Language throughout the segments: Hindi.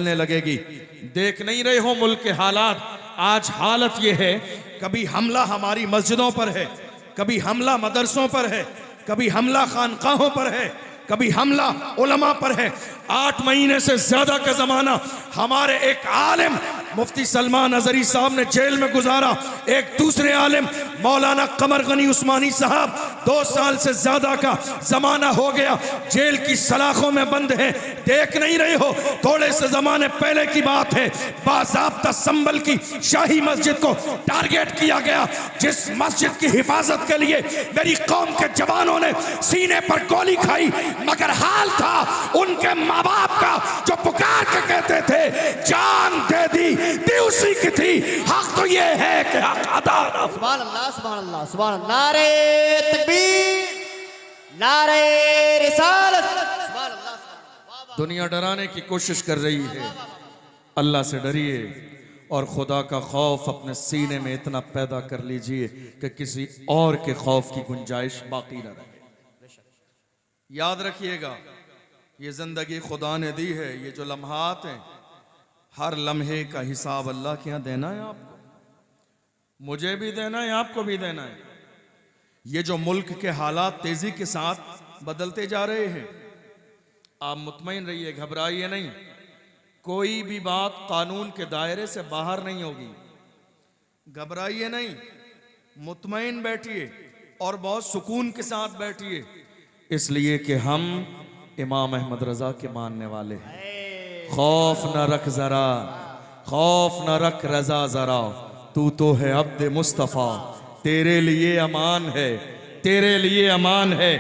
चलने लगेगी। देख नहीं रहे हो मुल्क के हालात? आज हालत ये है, कभी हमला हमारी मस्जिदों पर है, कभी हमला मदरसों पर है, कभी हमला खानकाहों पर है, कभी हमला उलमा पर है। 8 महीने से ज्यादा का जमाना हमारे एक आलिम मुफ्ती सलमान अजहरी साहब ने जेल में गुजारा। एक दूसरे आलिम मौलाना कमर गनी उस्मानी साहब 2 साल से ज्यादा का जमाना हो गया जेल की सलाखों में बंद है। देख नहीं रहे हो? थोड़े से जमाने पहले की बात है, बाज़ाब्ता संभल की शाही मस्जिद को टारगेट किया गया, जिस मस्जिद की हिफाजत के लिए मेरी कौम के जवानों ने सीने पर गोली खाई, मगर हाल था उनके माँ बाप का जो पुकार के कहते थे जान दे दी उसी की थी। हक तो ये है कि हक अदा ना। सुभान अल्लाह, सुभान अल्लाह, सुभान अल्लाह। नारे तकबीर, नारे रिसालत, सुभान अल्लाह। दुनिया डराने की कोशिश कर रही है, अल्लाह से डरिए और खुदा का खौफ अपने सीने में इतना पैदा कर लीजिए कि किसी और के खौफ की गुंजाइश बाकी न रहे। याद रखिएगा, ये जिंदगी खुदा ने दी है, ये जो लम्हात हैं, हर लम्हे का हिसाब अल्लाह के यहाँ देना है आपको, मुझे भी देना है, आपको भी देना है। ये जो मुल्क के हालात तेजी के साथ बदलते जा रहे हैं, आप मुतमईन रहिए, घबराइए नहीं। कोई भी बात कानून के दायरे से बाहर नहीं होगी, घबराइए नहीं, मुतमईन बैठिए और बहुत सुकून के साथ बैठिए, इसलिए कि हम इमाम अहमद रजा के मानने वाले हैं। खौफ न रख जरा, खौफ न रख रजा जरा, तू तो है अब्द मुस्तफ़ा, तेरे लिए अमान है, तेरे लिए अमान है,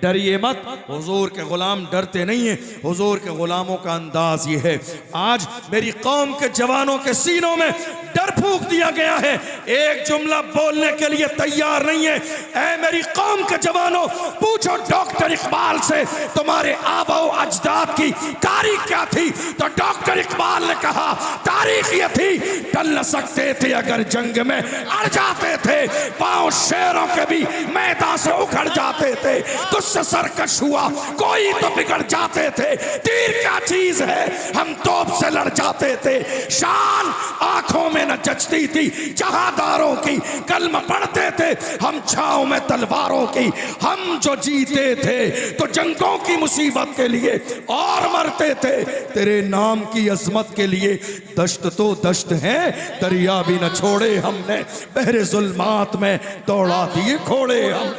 डरिए मत। हुजूर के गुलाम डरते नहीं है, हुजूर के गुलामों का अंदाज ये है। आज मेरी कौम के जवानों के सीनों में डर फूंक दिया गया है, एक जुमला बोलने के लिए तैयार नहीं है। ऐ मेरी कौम के जवानों, पूछो डॉक्टर इकबाल से तुम्हारे आबा अजदाद की तारीख क्या थी, तो डॉक्टर इकबाल ने कहा तारीख ये थी, टल न सकते थे अगर जंग में अड़ जाते थे, पांव शेरों के भी मैदान से उखड़ जाते थे, तुझसे सरकश हुआ कोई तो बिगड़ जाते थे, तीर क्या चीज है हम तोप से लड़ जाते थे, शान आंखों में न जचती थी जहादारों की, कलम पढ़ते थे हम छांव में तलवारों की, हम जो जीते थे तो जंगों की मुसीबत के लिए और मरते थे तेरे नाम की अजमत के लिए। दश्त तो दश्त है, दरिया भी न छोड़े हमने, बहरे जुल्मात में दौड़ा दिए घोड़े हम।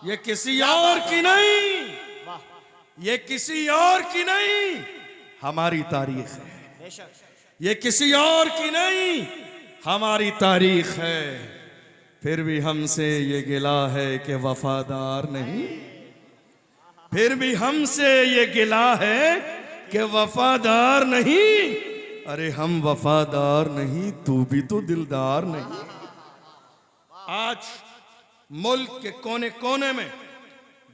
ये किसी और की नहीं, ये किसी और की नहीं, हमारी तारीख है। ये किसी और की नहीं, हमारी तारीख है। फिर भी हमसे ये गिला है कि वफादार नहीं, फिर भी हमसे ये गिला है कि वफादार नहीं। अरे हम वफादार नहीं, तू भी तो दिलदार नहीं। आज मुल्क के कोने कोने में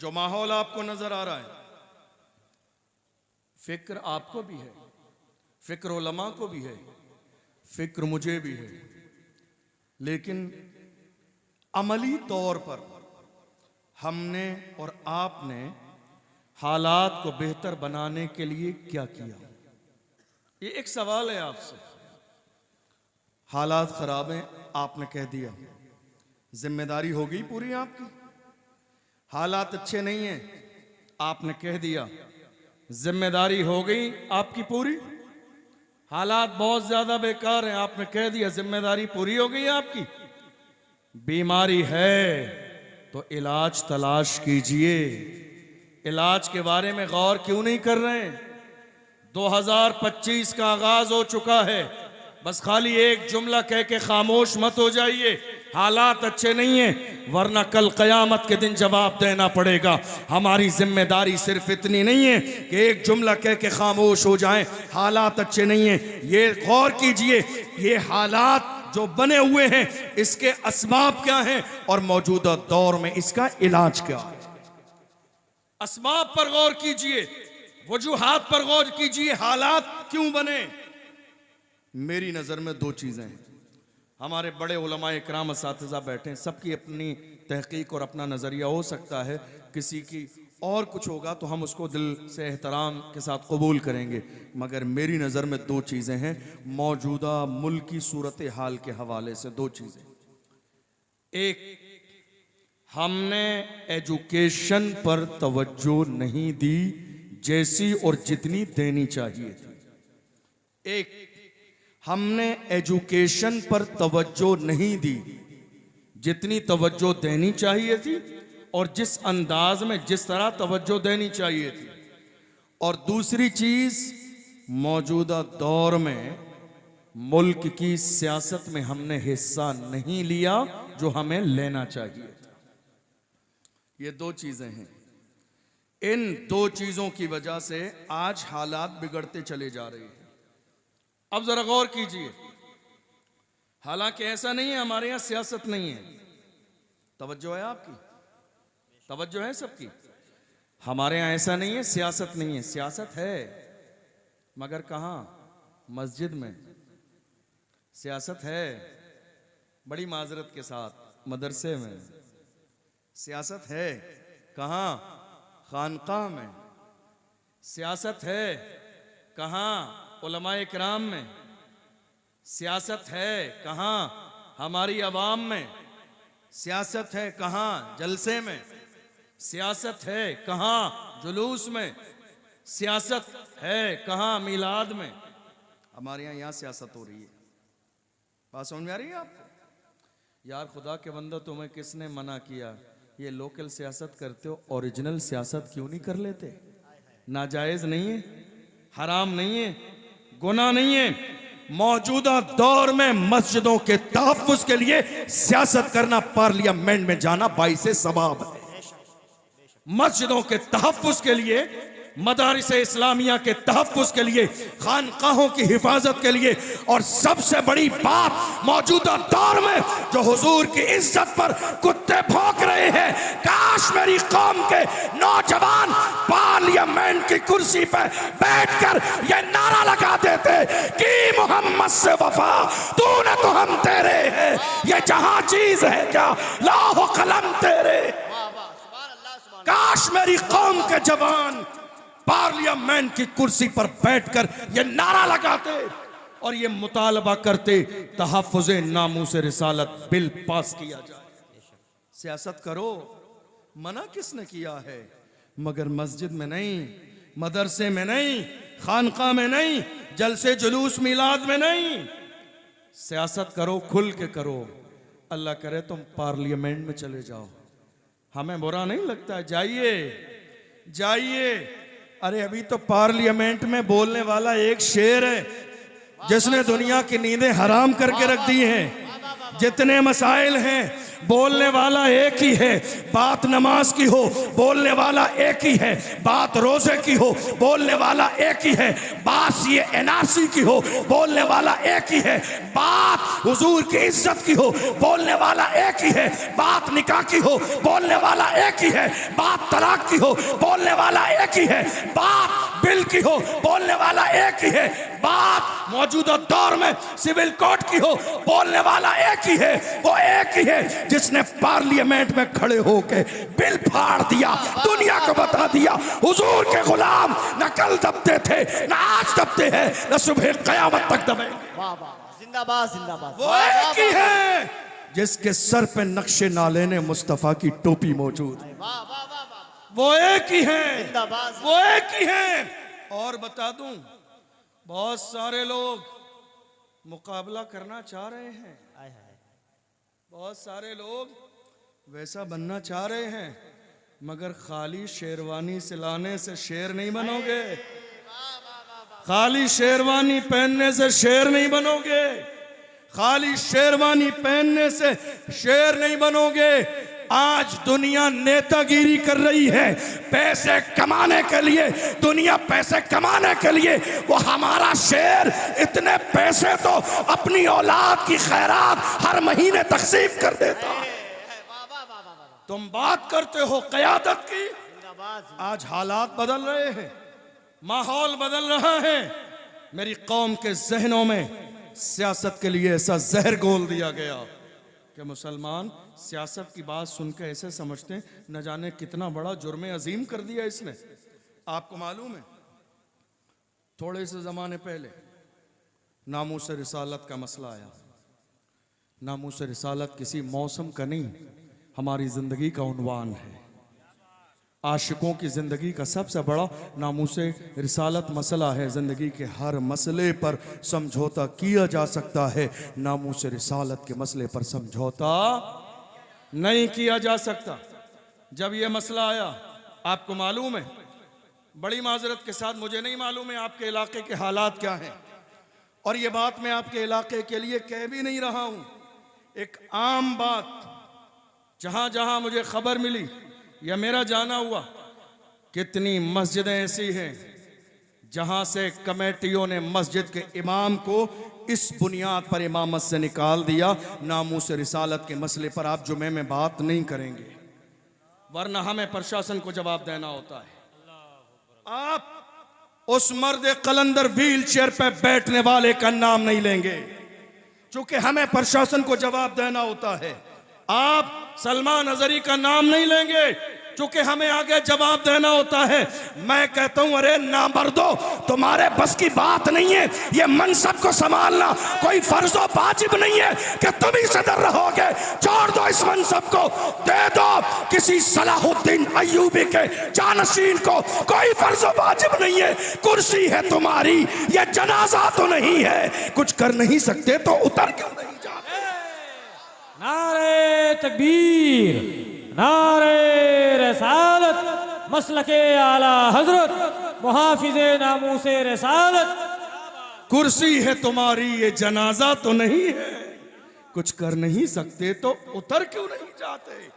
जो माहौल आपको नजर आ रहा है, फिक्र आपको भी है, फिक्र उलमा को भी है, फिक्र मुझे भी है, लेकिन अमली तौर पर हमने और आपने हालात को बेहतर बनाने के लिए क्या किया? ये एक सवाल है आपसे। हालात खराब हैं, आपने कह दिया, जिम्मेदारी हो गई पूरी आपकी। हालात अच्छे नहीं हैं, आपने कह दिया, जिम्मेदारी हो गई आपकी पूरी। हालात बहुत ज्यादा बेकार हैं, आपने कह दिया, जिम्मेदारी पूरी हो गई आपकी। बीमारी है तो इलाज तलाश कीजिए, इलाज के बारे में गौर क्यों नहीं कर रहे हैं? 2025 का आगाज हो चुका है, बस खाली एक जुमला कह के खामोश मत हो जाइए, हालात अच्छे नहीं हैं, वरना कल कयामत के दिन जवाब देना पड़ेगा। हमारी जिम्मेदारी सिर्फ इतनी नहीं है कि एक जुमला कह के खामोश हो जाएं, हालात अच्छे नहीं हैं। ये गौर कीजिए, ये हालात जो बने हुए हैं इसके असबाब क्या हैं और मौजूदा दौर में इसका इलाज क्या है। असबाब पर गौर कीजिए, वजूहात पर गौर कीजिए, हालात क्यों बने। मेरी नजर में 2 चीजें हैं। हमारे बड़े उलमा इकराम असातिज़ा बैठे हैं, सबकी अपनी तहकीक और अपना नजरिया हो सकता है, किसी की और कुछ होगा तो हम उसको दिल से एहतराम के साथ कबूल करेंगे, मगर मेरी नज़र में दो चीज़ें हैं मौजूदा मुल्क की सूरत हाल के हवाले से। दो चीज़ें, एक, हमने एजुकेशन पर तवज्जो नहीं दी जैसी और जितनी देनी चाहिए थी। एक, हमने एजुकेशन पर तवज्जो नहीं दी जितनी तवज्जो देनी चाहिए थी और जिस अंदाज में जिस तरह तवज्जो देनी चाहिए थी। और दूसरी चीज, मौजूदा दौर में मुल्क की सियासत में हमने हिस्सा नहीं लिया जो हमें लेना चाहिए था। ये दो चीजें हैं। इन दो चीजों की वजह से आज हालात बिगड़ते चले जा रहे हैं। अब जरा गौर कीजिए, हालांकि ऐसा नहीं है हमारे यहां सियासत नहीं है। तवज्जो है आपकी, तवज्जो है सबकी। हमारे यहां ऐसा नहीं है सियासत नहीं है, सियासत है, मगर कहां? मस्जिद में सियासत है, बड़ी माजरत के साथ मदरसे में सियासत है। कहां? खानकाह में सियासत है। कहां? उलमाए किराम में सियासत है। कहां? हमारी आवाम में सियासत है। कहां? जलसे में सियासत है। कहां? जुलूस में सियासत है। कहां? मिलाद में। हमारे यहाँ सियासत हो रही है। बात समझ में आ रही है आपको? यार खुदा के बंदो, तुम्हें किसने मना किया? ये लोकल सियासत करते हो, ओरिजिनल सियासत क्यों नहीं कर लेते? नाजायज नहीं है, हराम नहीं है, गुनाह नहीं है। मौजूदा दौर में मस्जिदों के तहफ्फुज के लिए सियासत करना, पार्लियामेंट में जाना बाइसे सवाब है। मस्जिदों के तहफ्फुज के लिए, मदारिस इस्लामिया के तहफ्फुज के लिए, खानकाहों की हिफाजत के लिए, और सबसे बड़ी बात मौजूदा दौर में जो हुजूर की इज्जत पर कुत्ते भौंक रहे हैं, काश मेरी कौम के नौजवान पार्लियामेंट की कुर्सी पर बैठकर ये नारा लगा देते कि मोहम्मद से वफा तूने तो हम तेरे हैं, ये जहां चीज है क्या लाहो कलम तेरे। काश मेरी कौम के जवान पार्लियामेंट की कुर्सी पर बैठकर ये नारा लगाते और ये मुतालबा करते तहफ्फुज़े नामूसे रिसालत बिल पास किया जाए। सियासत करो, मना किसने किया है? मगर मस्जिद में नहीं, मदरसे में नहीं, खानका में नहीं, जलसे जुलूस मिलाद में नहीं। सियासत करो, खुल के करो। अल्लाह करे तुम पार्लियामेंट में चले जाओ, हमें बुरा नहीं लगता, जाइए जाइए। अरे अभी तो पार्लियामेंट में बोलने वाला एक शेर है जिसने दुनिया की नींदें हराम करके रख दी हैं। जितने मसाइल हैं बोलने वाला एक ही है। बात नमाज की हो बोलने वाला एक ही है, बात रोजे की हो बोलने वाला एक ही है, बात ये एनआरसी की हो बोलने वाला एक ही है, बात हुजूर की इज्जत की हो बोलने वाला एक ही है, बात निकाह की हो बोलने वाला एक ही है, बात तलाक की हो बोलने वाला एक ही है, बात बिल की हो बोलने वाला एक ही है, बात मौजूदा दौर में सिविल कोड की हो बोलने वाला एक ही है। वो एक ही है जिसने पार्लियामेंट में खड़े होकर बिल फाड़ दिया, दुनिया को बता दिया हुजूर के गुलाम न कल दबते थे, न आज दबते हैं, न सुबह कयामत तक दबेंगे। जिंदाबाद जिंदाबाद। वो एक ही है जिसके सर पे नक्शे नाले ने मुस्तफा की टोपी मौजूद है। वो एक ही है, वो एक ही है। और बता दूं, बहुत सारे लोग मुकाबला करना चाह रहे हैं, बहुत सारे लोग वैसा बनना चाह रहे हैं, मगर खाली शेरवानी सिलाने से शेर नहीं बनोगे, खाली शेरवानी पहनने से शेर नहीं बनोगे, खाली शेरवानी पहनने से शेर नहीं बनोगे। आज दुनिया नेतागिरी कर रही है पैसे कमाने के लिए, दुनिया पैसे कमाने के लिए वो हमारा शेर इतने पैसे तो अपनी औलाद की खैरात हर महीने तकसीम कर देता है। तुम बात करते हो क़यादत की, आज हालात बदल रहे हैं, माहौल बदल रहा है। मेरी कौम के जहनों में सियासत के लिए ऐसा जहर घोल दिया गया, कि मुसलमान सियासत की बात सुनकर ऐसे समझते हैं न जाने कितना बड़ा जुर्म अजीम कर दिया इसने। आपको मालूम है थोड़े से ज़माने पहले नामूस रिसालत का मसला आया। नामूस रिसालत किसी मौसम का नहीं, हमारी ज़िंदगी का उन्वान है। आशिकों की ज़िंदगी का सबसे बड़ा नामूस रिसालत मसला है। ज़िंदगी के हर मसले पर समझौता किया जा सकता है, नामूस रिसालत के मसले पर समझौता नहीं किया जा सकता। जब यह मसला आया, आपको मालूम है, बड़ी माजरत के साथ मुझे नहीं मालूम है आपके इलाके के हालात क्या हैं, और ये बात मैं आपके इलाके के लिए कह भी नहीं रहा हूं। एक आम बात जहां जहां मुझे खबर मिली या मेरा जाना हुआ, कितनी मस्जिदें ऐसी हैं जहां से कमेटियों ने मस्जिद के इमाम को इस बुनियाद पर इमामत से निकाल दिया, नामूस रिसालत के मसले पर आप जुमे में बात नहीं करेंगे, वरना हमें प्रशासन को जवाब देना होता है। आप उस मर्द कलंदर व्हील चेयर पर बैठने वाले का नाम नहीं लेंगे, चूंकि हमें प्रशासन को जवाब देना होता है। आप सलमान अजहरी का नाम नहीं लेंगे, चूंकि हमें आगे जवाब देना होता है। मैं कहता हूं, अरे नामर्दो, तुम्हारे बस की बात नहीं है ये मनसब को संभालना, कोई फर्जो वाजिब नहीं है कि तुम ही सदर रहोगे। छोड़ दो इस मनसब को, दे दो किसी सलाहुद्दीन अय्यूबी के जानशीन को। कोई फर्जो वाजिब नहीं है, कुर्सी है तुम्हारी, ये जनाजा तो नहीं है। कुछ कर नहीं सकते तो उतर क्यों नहीं जाते? नारे तकबीर, नारे रिसालत, मसलके आला हजरत, मुहाफिज़े नामूसे रिसालत। कुर्सी है तुम्हारी, ये जनाजा तो नहीं है। कुछ कर नहीं सकते तो उतर क्यों नहीं जाते?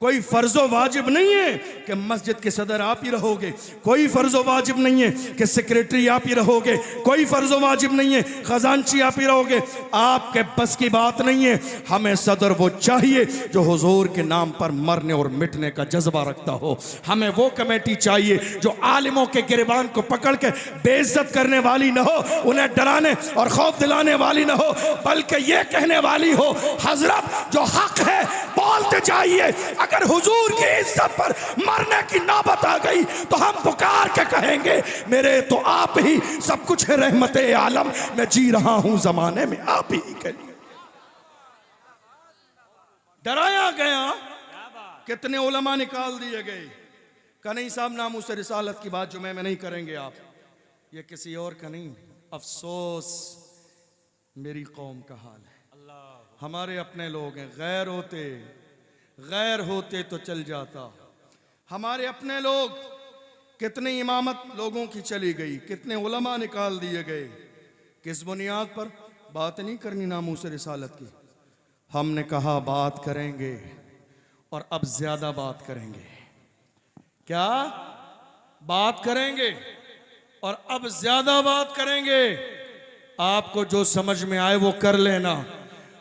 कोई फर्जो वाजिब नहीं है कि मस्जिद के सदर आप ही रहोगे, कोई फर्जो वाजिब नहीं है कि सेक्रेटरी आप ही रहोगे, कोई फर्जो वाजिब नहीं है खजांची आप ही रहोगे। आपके बस की बात नहीं है। हमें सदर वो चाहिए जो हुजूर के नाम पर मरने और मिटने का जज्बा रखता हो। हमें वो कमेटी चाहिए जो आलिमों के गिरबान को पकड़ के बेइज्जत करने वाली न हो, उन्हें डराने और खौफ दिलाने वाली न हो, बल्कि ये कहने वाली हो, हजरत जो हक है बोलते जाइए। अगर हुजूर की इज्जत पर मरने की नौबत आ गई तो हम पुकार के कहेंगे, मेरे तो आप ही सब कुछ है, रहमते आलम, मैं जी रहा हूं जमाने में आप ही के लिए। डराया गया, कितने उलमा निकाल दिए गए। कहीं साहब नामूस रिसालत की बात जुमे में नहीं करेंगे आप, ये किसी और का नहीं। अफसोस मेरी कौम का हाल है। हमारे अपने लोग हैं, गैर होते तो चल जाता। हमारे अपने लोग, कितनी इमामत लोगों की चली गई, कितने उलमा निकाल दिए गए। किस बुनियाद पर? बात नहीं करनी नामूस रिसालत की। हमने कहा बात करेंगे और अब ज्यादा बात करेंगे। क्या बात करेंगे और अब ज्यादा बात करेंगे? आपको जो समझ में आए वो कर लेना।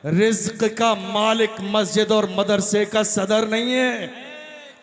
रिज्क का मालिक मस्जिद और मदरसे का सदर नहीं है।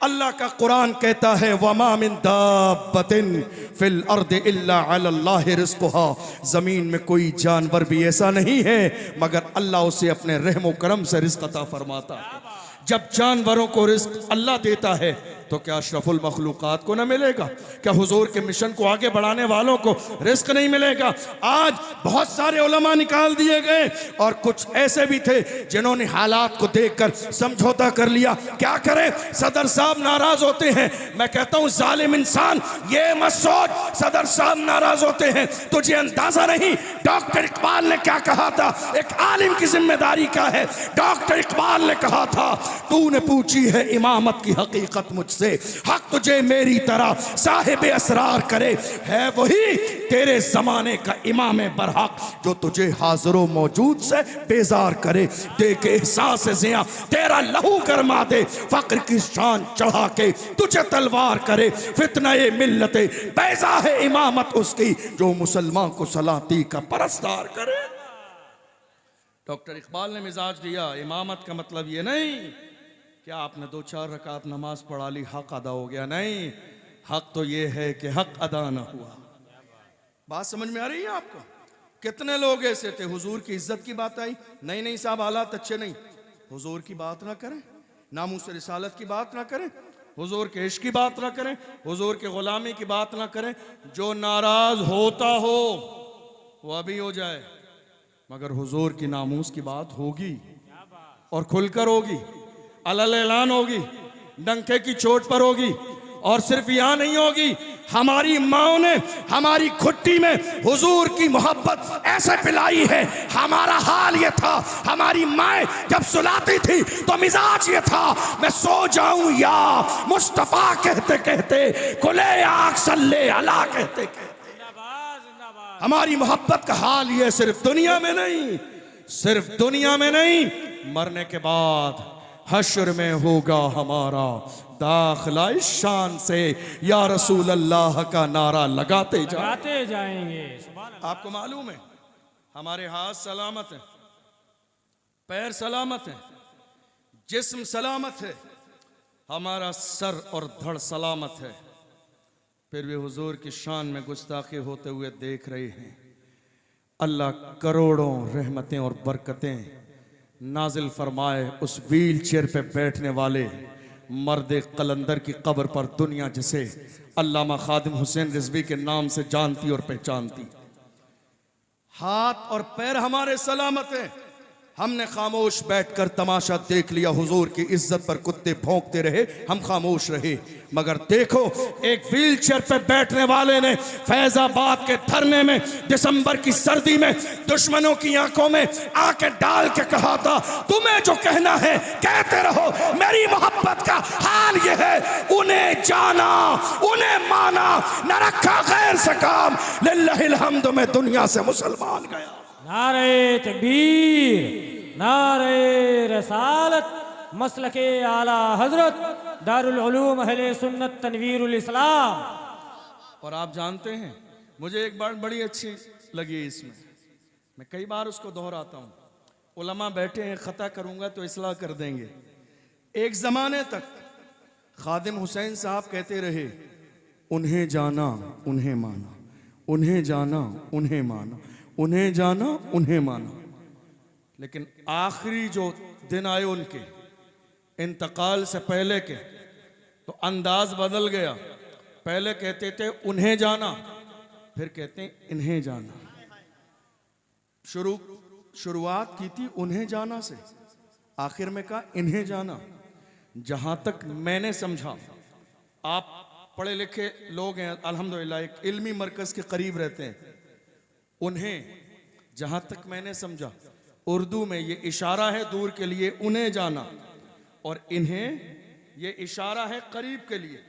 अल्लाह का कुरान कहता है, वमा मिन दाब्बतिन फिल अर्द इल्ला अलल्लाहि रिज़्क़ुहा। जमीन में कोई जानवर भी ऐसा नहीं है मगर अल्लाह उसे अपने रहम व करम से रिज़्क़ अता फरमाता है। जब जानवरों को रिज़्क़ अल्लाह देता है तो क्या अशरफुल मखलूक़ात को न मिलेगा? क्या हुजूर के मिशन को आगे बढ़ाने वालों को रिस्क नहीं मिलेगा? आज बहुत सारे उलमा निकाल दिए गए और कुछ ऐसे भी थे जिन्होंने हालात को देखकर समझौता कर लिया। क्या करें? सदर साहब नाराज होते हैं। मैं कहता हूं जालिम इंसान ये मत सोच, सदर साहब नाराज होते हैं, तुझे अंदाजा नहीं डॉक्टर इकबाल ने क्या कहा था। एक आलिम की जिम्मेदारी क्या है? डॉक्टर इकबाल ने कहा था, तूने पूछी है इमामत की हकीकत मुझसे, हक तुझे मेरी तरह साहिब असरार करे। है वही तेरे जमाने का इमाम बरहक जो तुझे हाजिरो मौजूद से बेजार करे। देख एहसास जिया तेरा लहू गरमा दे, फक्र की शान चढ़ा के तुझे तलवार करे। फितने मिल्लते बैजा है इमामत उसकी जो मुसलमान को सलाती का परस्तार करे। डॉक्टर इकबाल ने मिजाज दिया, इमामत का मतलब ये नहीं क्या आपने 2-4 रकात नमाज पढ़ा ली हक अदा हो गया। नहीं, हक तो ये है कि हक अदा ना हुआ। बात समझ में आ रही है आपको? कितने लोग ऐसे थे, हुजूर की इज्जत की बात आई, नहीं नहीं साहब हालात अच्छे नहीं, हुजूर की बात ना करें, नामूस रिसालत की बात ना करें, हुजूर के इश्क की बात ना करें, हुजूर के गुलामी की बात ना करें। जो नाराज होता हो वो अभी हो जाए, मगर हुजूर की नामूस की बात होगी और खुलकर होगी, अलल ऐलान होगी, डंके की चोट पर होगी। और सिर्फ यहां नहीं होगी, हमारी माओ ने हमारी खुट्टी में हुजूर की मोहब्बत ऐसे पिलाई है। हमारा हाल ये था, हमारी माए जब सुलाती थी तो मिजाज ये था, मैं सो जाऊं या मुस्तफा कहते कहते, कुले आँख सल्ले अला कहते कहते। हमारी मोहब्बत का हाल ये सिर्फ दुनिया में नहीं, सिर्फ दुनिया में नहीं, मरने के बाद हश्र में होगा हमारा दाखिला इस शान से या रसूल अल्लाह का नारा लगाते जाएंगे। आपको मालूम है हमारे हाथ सलामत है, पैर सलामत है, जिस्म सलामत है, हमारा सर और धड़ सलामत है, फिर भी हुजूर की शान में गुस्ताखी होते हुए देख रहे हैं। अल्लाह करोड़ों रहमतें और बरकतें नाजिल फरमाए उस व्हील चेयर पे बैठने वाले मर्द कलंदर की कब्र पर, दुनिया जिसे अल्लामा खादिम हुसैन रिजवी के नाम से जानती और पहचानती। हाथ और पैर हमारे सलामत हैं, हमने खामोश बैठकर तमाशा देख लिया। हुजूर की इज्जत पर कुत्ते भौंकते रहे, हम खामोश रहे। मगर देखो, एक व्हील चेयर पर बैठने वाले ने फैजाबाद के धरने में दिसंबर की सर्दी में दुश्मनों की आंखों में आंखें डाल के कहा था, तुम्हें जो कहना है कहते रहो, मेरी मोहब्बत का हाल ये है, उन्हें जाना उन्हें माना, न रखा गैर से काम, लिल्लाहिल हम्द में दुनिया से मुसलमान गया। नारे तकबीर, नारे रसालत, मसलके आला हजरत, दारुल उलूम अहले सुन्नत तनवीरुल इस्लाम। और आप जानते हैं मुझे एक बात बड़ी अच्छी लगी इसमें, मैं कई बार उसको दोहराता हूँ। उलमा बैठे हैं, खता करूँगा तो इस्लाह कर देंगे। एक ज़माने तक खादिम हुसैन साहब कहते रहे, उन्हें जाना उन्हें माना, उन्हें जाना उन्हें माना, उन्हें जाना उन्हें माना। लेकिन आखिरी जो दिन आए उनके इंतकाल से पहले के, तो अंदाज बदल गया। पहले कहते थे उन्हें जाना, फिर कहते हैं इन्हें जाना। शुरुआत की थी उन्हें जाना से, आखिर में कहा इन्हें जाना। जहां तक मैंने समझा, आप पढ़े लिखे लोग हैं अल्हम्दुलिल्लाह, एक इल्मी मरकज के करीब रहते हैं। उन्हें जहां तक मैंने समझा, उर्दू में ये इशारा है दूर के लिए उन्हें जाना, और इन्हें ये इशारा है करीब के लिए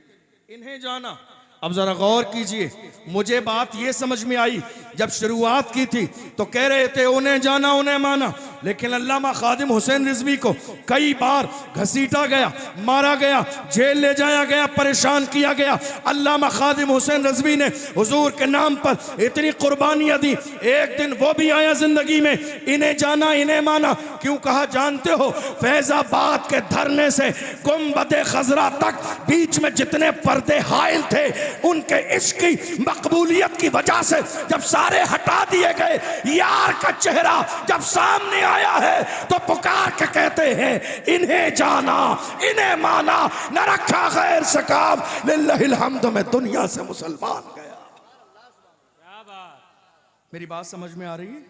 इन्हें जाना। अब जरा गौर कीजिए, मुझे बात ये समझ में आई, जब शुरुआत की थी तो कह रहे थे उन्हें जाना उन्हें माना, लेकिन अल्लामा खादिम हुसैन रिजवी को कई बार घसीटा गया, मारा गया, जेल ले जाया गया, परेशान किया गया। अल्लामा खादिम हुसैन रिजवी ने हुजूर के नाम पर इतनी कुर्बानियां दी। एक दिन वो भी आया जिंदगी में, इन्हें जाना इन्हें माना। क्यों कहा जानते हो? फैजाबाद के धरने से गुंबद खजरा तक बीच में जितने पर्दे हाइल थे, उनके इश्क की मकबूलियत की वजह से जब सारे हटा दिए गए, यार का चेहरा जब सामने आया है तो पुकार के कहते हैं इन्हें जाना इन्हें माना, न रखा गैर से काम, लिल्लाहिल हम्द में दुनिया से मुसलमान गया। मेरी बात समझ में आ रही है?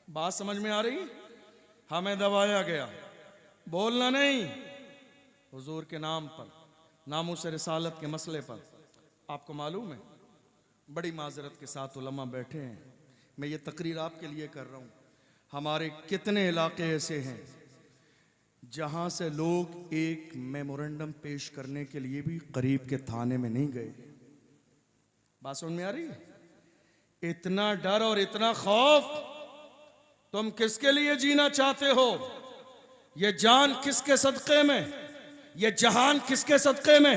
बात समझ में आ रही? हमें दबाया गया, बोलना नहीं। हुजूर के नाम पर, नामूस रिसालत के मसले पर आपको मालूम है, बड़ी माजरत के साथ उलमा बैठे हैं, मैं ये तकरीर आपके लिए कर रहा हूँ। हमारे कितने इलाके ऐसे हैं जहाँ से लोग एक मेमोरेंडम पेश करने के लिए भी करीब के थाने में नहीं गए। बात समझ में आ रही है? इतना डर और इतना खौफ, तुम किसके लिए जीना चाहते हो? ये जान किसके सदक़े में, ये जहान किसके सदक़े में?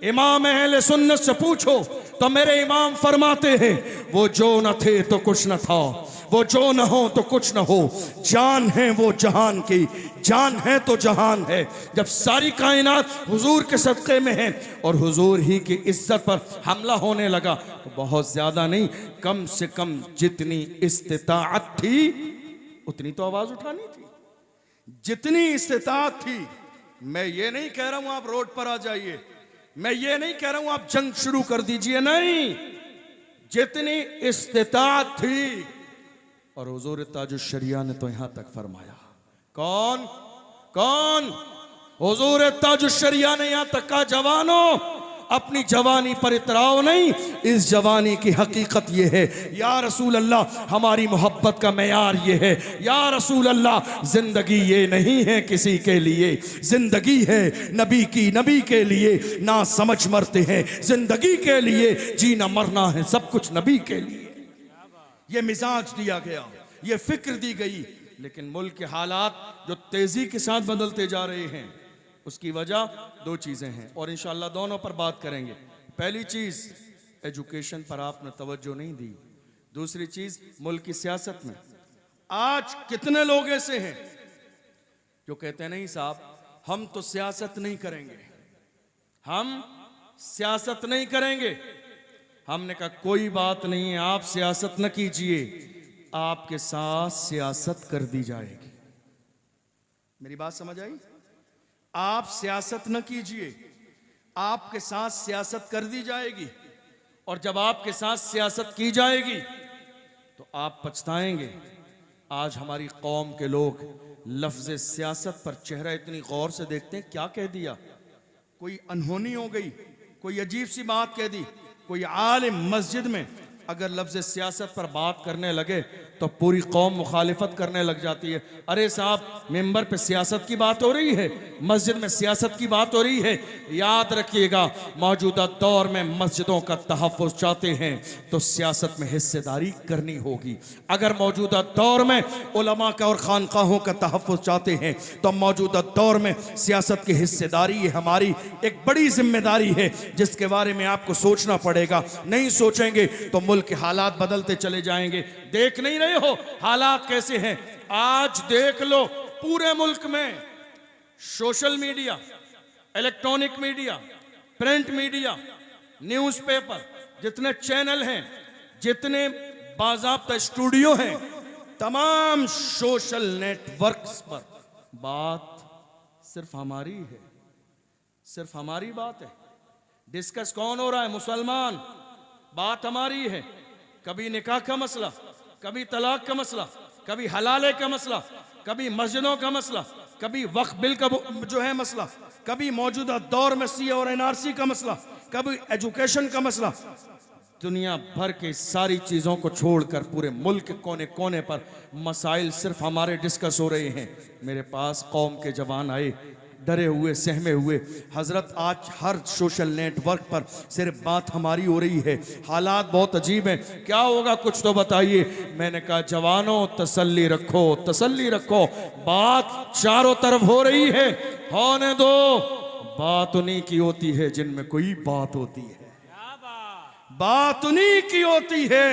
इमाम अहले सुन्नत से पूछो तो मेरे इमाम फरमाते हैं, वो जो न थे तो कुछ न था, वो जो न हो तो कुछ न हो, जान है वो जहान की, जान है तो जहान है। जब सारी कायनात हुजूर के सदक़े में है और हुजूर ही की इज्जत पर हमला होने लगा, तो बहुत ज्यादा नहीं, कम से कम जितनी इस्तिताअत थी उतनी तो आवाज उठानी थी। जितनी इस्तिताअत थी, मैं ये नहीं कह रहा हूं आप रोड पर आ जाइए, मैं ये नहीं कह रहा हूं आप जंग शुरू कर दीजिए, नहीं, जितनी इस्तिताअत थी। और हुजूर ताजुश शरिया ने तो यहां तक फरमाया, कौन कौन? हुजूर ताजुश शरिया ने यहां तक कहा, जवानों अपनी जवानी पर इतराओ नहीं, इस जवानी की हकीकत यह है, या रसूल अल्लाह हमारी मोहब्बत का मेयार ये है, या रसूल अल्लाह जिंदगी ये नहीं है किसी के लिए, जिंदगी है नबी की, नबी के लिए ना समझ मरते हैं, जिंदगी के लिए जीना मरना है सब कुछ नबी के लिए। ये मिजाज दिया गया, ये फिक्र दी गई। लेकिन मुल्क के हालात जो तेजी के साथ बदलते जा रहे हैं, उसकी वजह दो चीजें हैं और इंशाअल्लाह दोनों पर बात करेंगे। पहली चीज, एजुकेशन पर आपने तवज्जो नहीं दी। दूसरी चीज, मुल्क की सियासत में आज कितने लोग ऐसे हैं जो कहते हैं नहीं साहब हम तो सियासत नहीं करेंगे, हम सियासत नहीं करेंगे। हमने कहा कोई बात नहीं है, आप सियासत न कीजिए, आपके साथ सियासत कर दी जाएगी। मेरी बात समझ आई? आप सियासत न कीजिए, आपके साथ सियासत कर दी जाएगी, और जब आपके साथ सियासत की जाएगी तो आप पछताएंगे। आज हमारी कौम के लोग लफ्ज़ सियासत पर चेहरा इतनी गौर से देखते हैं, क्या कह दिया, कोई अनहोनी हो गई, कोई अजीब सी बात कह दी, कोई आलिम मस्जिद में अगर लफ्ज़ सियासत पर बात करने लगे तो पूरी कौम मुखालिफत करने लग जाती है। अरे साहब मिंबर पे सियासत की बात हो रही है, मस्जिद में सियासत की बात हो रही है। याद रखिएगा, मौजूदा दौर में मस्जिदों का तहफ़्फ़ुज़ चाहते हैं तो सियासत में हिस्सेदारी करनी होगी। अगर मौजूदा दौर में उलमा का और खानकाहों का तहफ़्फ़ुज़ चाहते हैं तो मौजूदा दौर में सियासत की हिस्सेदारी ये हमारी एक बड़ी जिम्मेदारी है, जिसके बारे में आपको सोचना पड़ेगा। नहीं सोचेंगे तो मुल्क के हालात बदलते चले जाएंगे। देख नहीं रहे हो हालात कैसे हैं? आज देख लो पूरे मुल्क में social media, electronic media, print media, newspaper, जितने चैनल हैं, जितने बाज़ाब्ता स्टूडियो हैं, तमाम सोशल नेटवर्क्स पर बात सिर्फ हमारी है, सिर्फ हमारी बात है। डिस्कस कौन हो रहा है? मुसलमान। बात हमारी है। कभी निकाह का मसला, कभी तलाक का मसला, कभी हलाले का मसला, कभी मस्जिदों का मसला, कभी वक्फ बिल का जो है मसला, कभी मौजूदा दौर में सी और एनआरसी का मसला, कभी एजुकेशन का मसला। दुनिया भर के सारी चीज़ों को छोड़कर पूरे मुल्क के कोने कोने पर मसाइल सिर्फ हमारे डिस्कस हो रहे हैं। मेरे पास कौम के जवान आए, डरे हुए, सहमे हुए, हजरत आज हर सोशल नेटवर्क पर सिर्फ बात हमारी हो रही है, हालात बहुत अजीब हैं, क्या होगा कुछ तो बताइए। मैंने कहा जवानों तसल्ली रखो, तसल्ली रखो, बात चारों तरफ हो रही है, होने दो। बात उन्हीं की होती है जिनमें कोई बात होती है, बात उन्हीं की होती है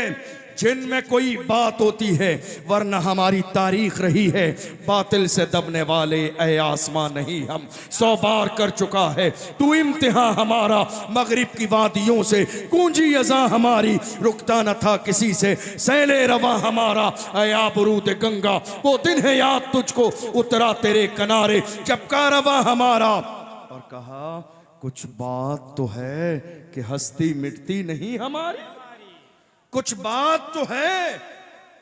जिनमें कोई बात होती है, वरना हमारी तारीख रही है बातिल से दबने वाले ऐ आसमां नहीं, हम 100 बार कर चुका है तू इम्तिहान हमारा, मगरिब की वादियों से गूंजी अज़ा हमारी, रुकता न था किसी से सैले रवा हमारा, ऐ आबरूद गंगा वो दिन है याद तुझको, उतरा तेरे किनारे जब का रवा हमारा। और कहा कुछ बात तो है कि हस्ती मिटती नहीं हमारी, कुछ बात तो है,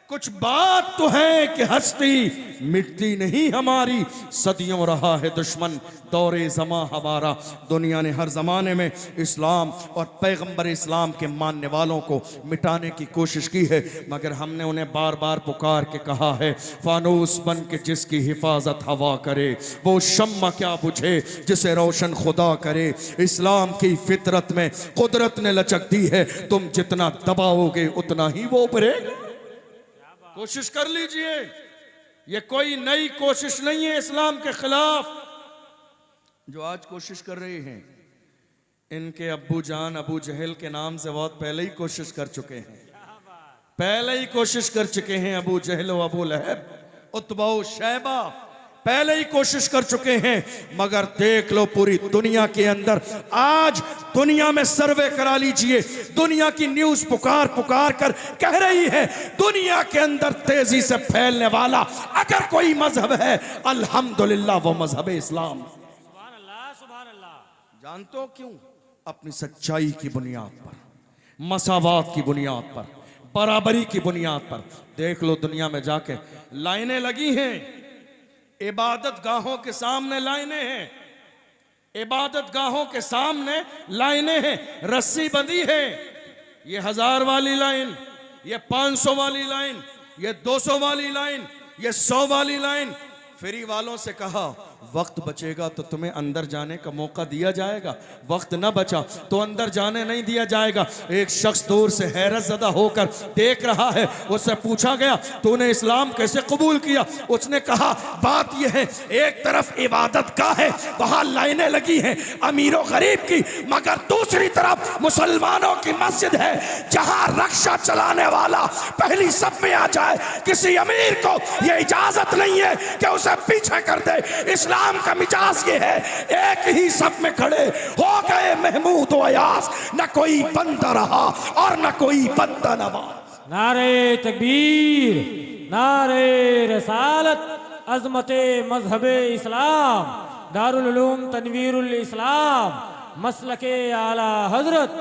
कुछ बात तो है कि हस्ती मिटती नहीं हमारी। सदियों रहा है दुश्मन दौरे ज़मां हमारा, दुनिया ने हर ज़माने में इस्लाम और पैगंबर इस्लाम के मानने वालों को मिटाने की कोशिश की है, मगर हमने उन्हें बार बार पुकार के कहा है, फानूस बन के जिसकी हिफाजत हवा करे, वो शम्मा क्या बुझे जिसे रोशन खुदा करे। इस्लाम की फितरत में कुदरत ने लचक दी है, तुम जितना दबाओगे उतना ही वो उभरेगा। कोशिश कर लीजिए, ये कोई नई कोशिश नहीं है इस्लाम के खिलाफ। जो आज कोशिश कर रहे हैं, इनके अब्बू जान अबू जहल के नाम से बहुत पहले ही कोशिश कर चुके हैं, पहले ही कोशिश कर चुके हैं। अबू जहल, अबू लहब, उतबा, शैबा पहले ही कोशिश कर चुके हैं, मगर देख लो पूरी दुनिया के अंदर आज दुनिया में सर्वे करा लीजिए, दुनिया की न्यूज पुकार पुकार कर कह रही है दुनिया के अंदर तेजी से फैलने वाला अगर कोई मजहब है अल्हम्दुलिल्लाह वो मजहब इस्लाम। सुभान अल्लाह, सुभान अल्लाह। जानते हो क्यों? अपनी सच्चाई की बुनियाद पर, मसावात की बुनियाद पर, बराबरी की बुनियाद पर। देख लो दुनिया में जाके लाइनें लगी हैं, इबादत गाहों के सामने लाइनें हैं, इबादत गाहों के सामने लाइनें हैं, रस्सी बंधी है। ये 1000 वाली लाइन, ये 500 वाली लाइन, ये 200 वाली लाइन, ये 100 वाली लाइन। फ्री वालों से कहा वक्त बचेगा तो तुम्हें अंदर जाने का मौका दिया जाएगा, वक्त न बचा तो अंदर जाने नहीं दिया जाएगा। एक शख्स दूर से हैरत ज़दा होकर देख रहा है, उससे पूछा गया तूने इस्लाम कैसे कबूल किया? उसने कहा बात यह है, एक तरफ इबादत का है, वहां लाइनें लगी हैं अमीरों गरीब की, मगर दूसरी तरफ मुसलमानों की मस्जिद है जहां रक्षा चलाने वाला पहली सब में आ जाए, किसी अमीर को यह इजाजत नहीं है कि उसे पीछे कर दे। इस्लाम का मिजाज ये है, एक ही सब में खड़े हो गए महमूद व अयास, न कोई बंदा रहा और न कोई बंदा नवाज। नारे तकबीर, नारे रसालत, अजमते मजहबे इस्लाम, दारुल उलूम तनवीरुल इस्लाम, मसलके आला हजरत।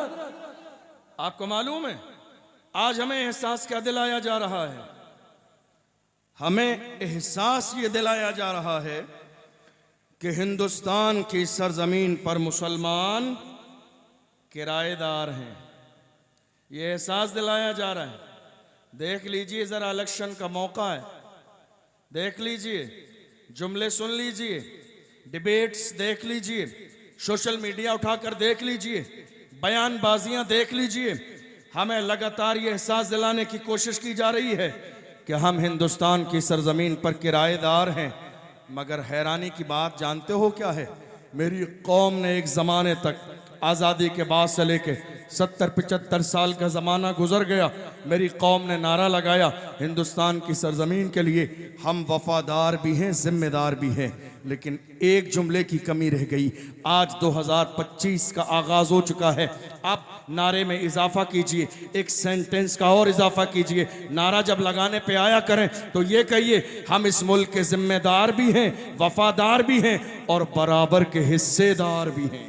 आपको मालूम है आज हमें एहसास क्या दिलाया जा रहा है? हमें एहसास ये दिलाया जा रहा है कि हिंदुस्तान की सरजमीन पर मुसलमान किराएदार हैं। ये एहसास दिलाया जा रहा है। देख लीजिए ज़रा, इलेक्शन का मौका है, देख लीजिए, जुमले सुन लीजिए, डिबेट्स देख लीजिए, सोशल मीडिया उठाकर देख लीजिए, बयानबाजियां देख लीजिए। हमें लगातार ये एहसास दिलाने की कोशिश की जा रही है कि हम हिंदुस्तान की सरजमीन पर किराएदार हैं। मगर हैरानी की बात जानते हो क्या है? मेरी कौम ने एक ज़माने तक आज़ादी के बाद से लेके 70-75 साल का ज़माना गुजर गया, मेरी कौम ने नारा लगाया हिंदुस्तान की सरजमीन के लिए हम वफादार भी हैं, जिम्मेदार भी हैं। लेकिन एक जुमले की कमी रह गई। आज 2025 का आगाज़ हो चुका है, आप नारे में इजाफा कीजिए, एक सेंटेंस का और इजाफा कीजिए। नारा जब लगाने पे आया करें तो ये कहिए हम इस मुल्क के जिम्मेदार भी हैं, वफादार भी हैं और बराबर के हिस्सेदार भी हैं,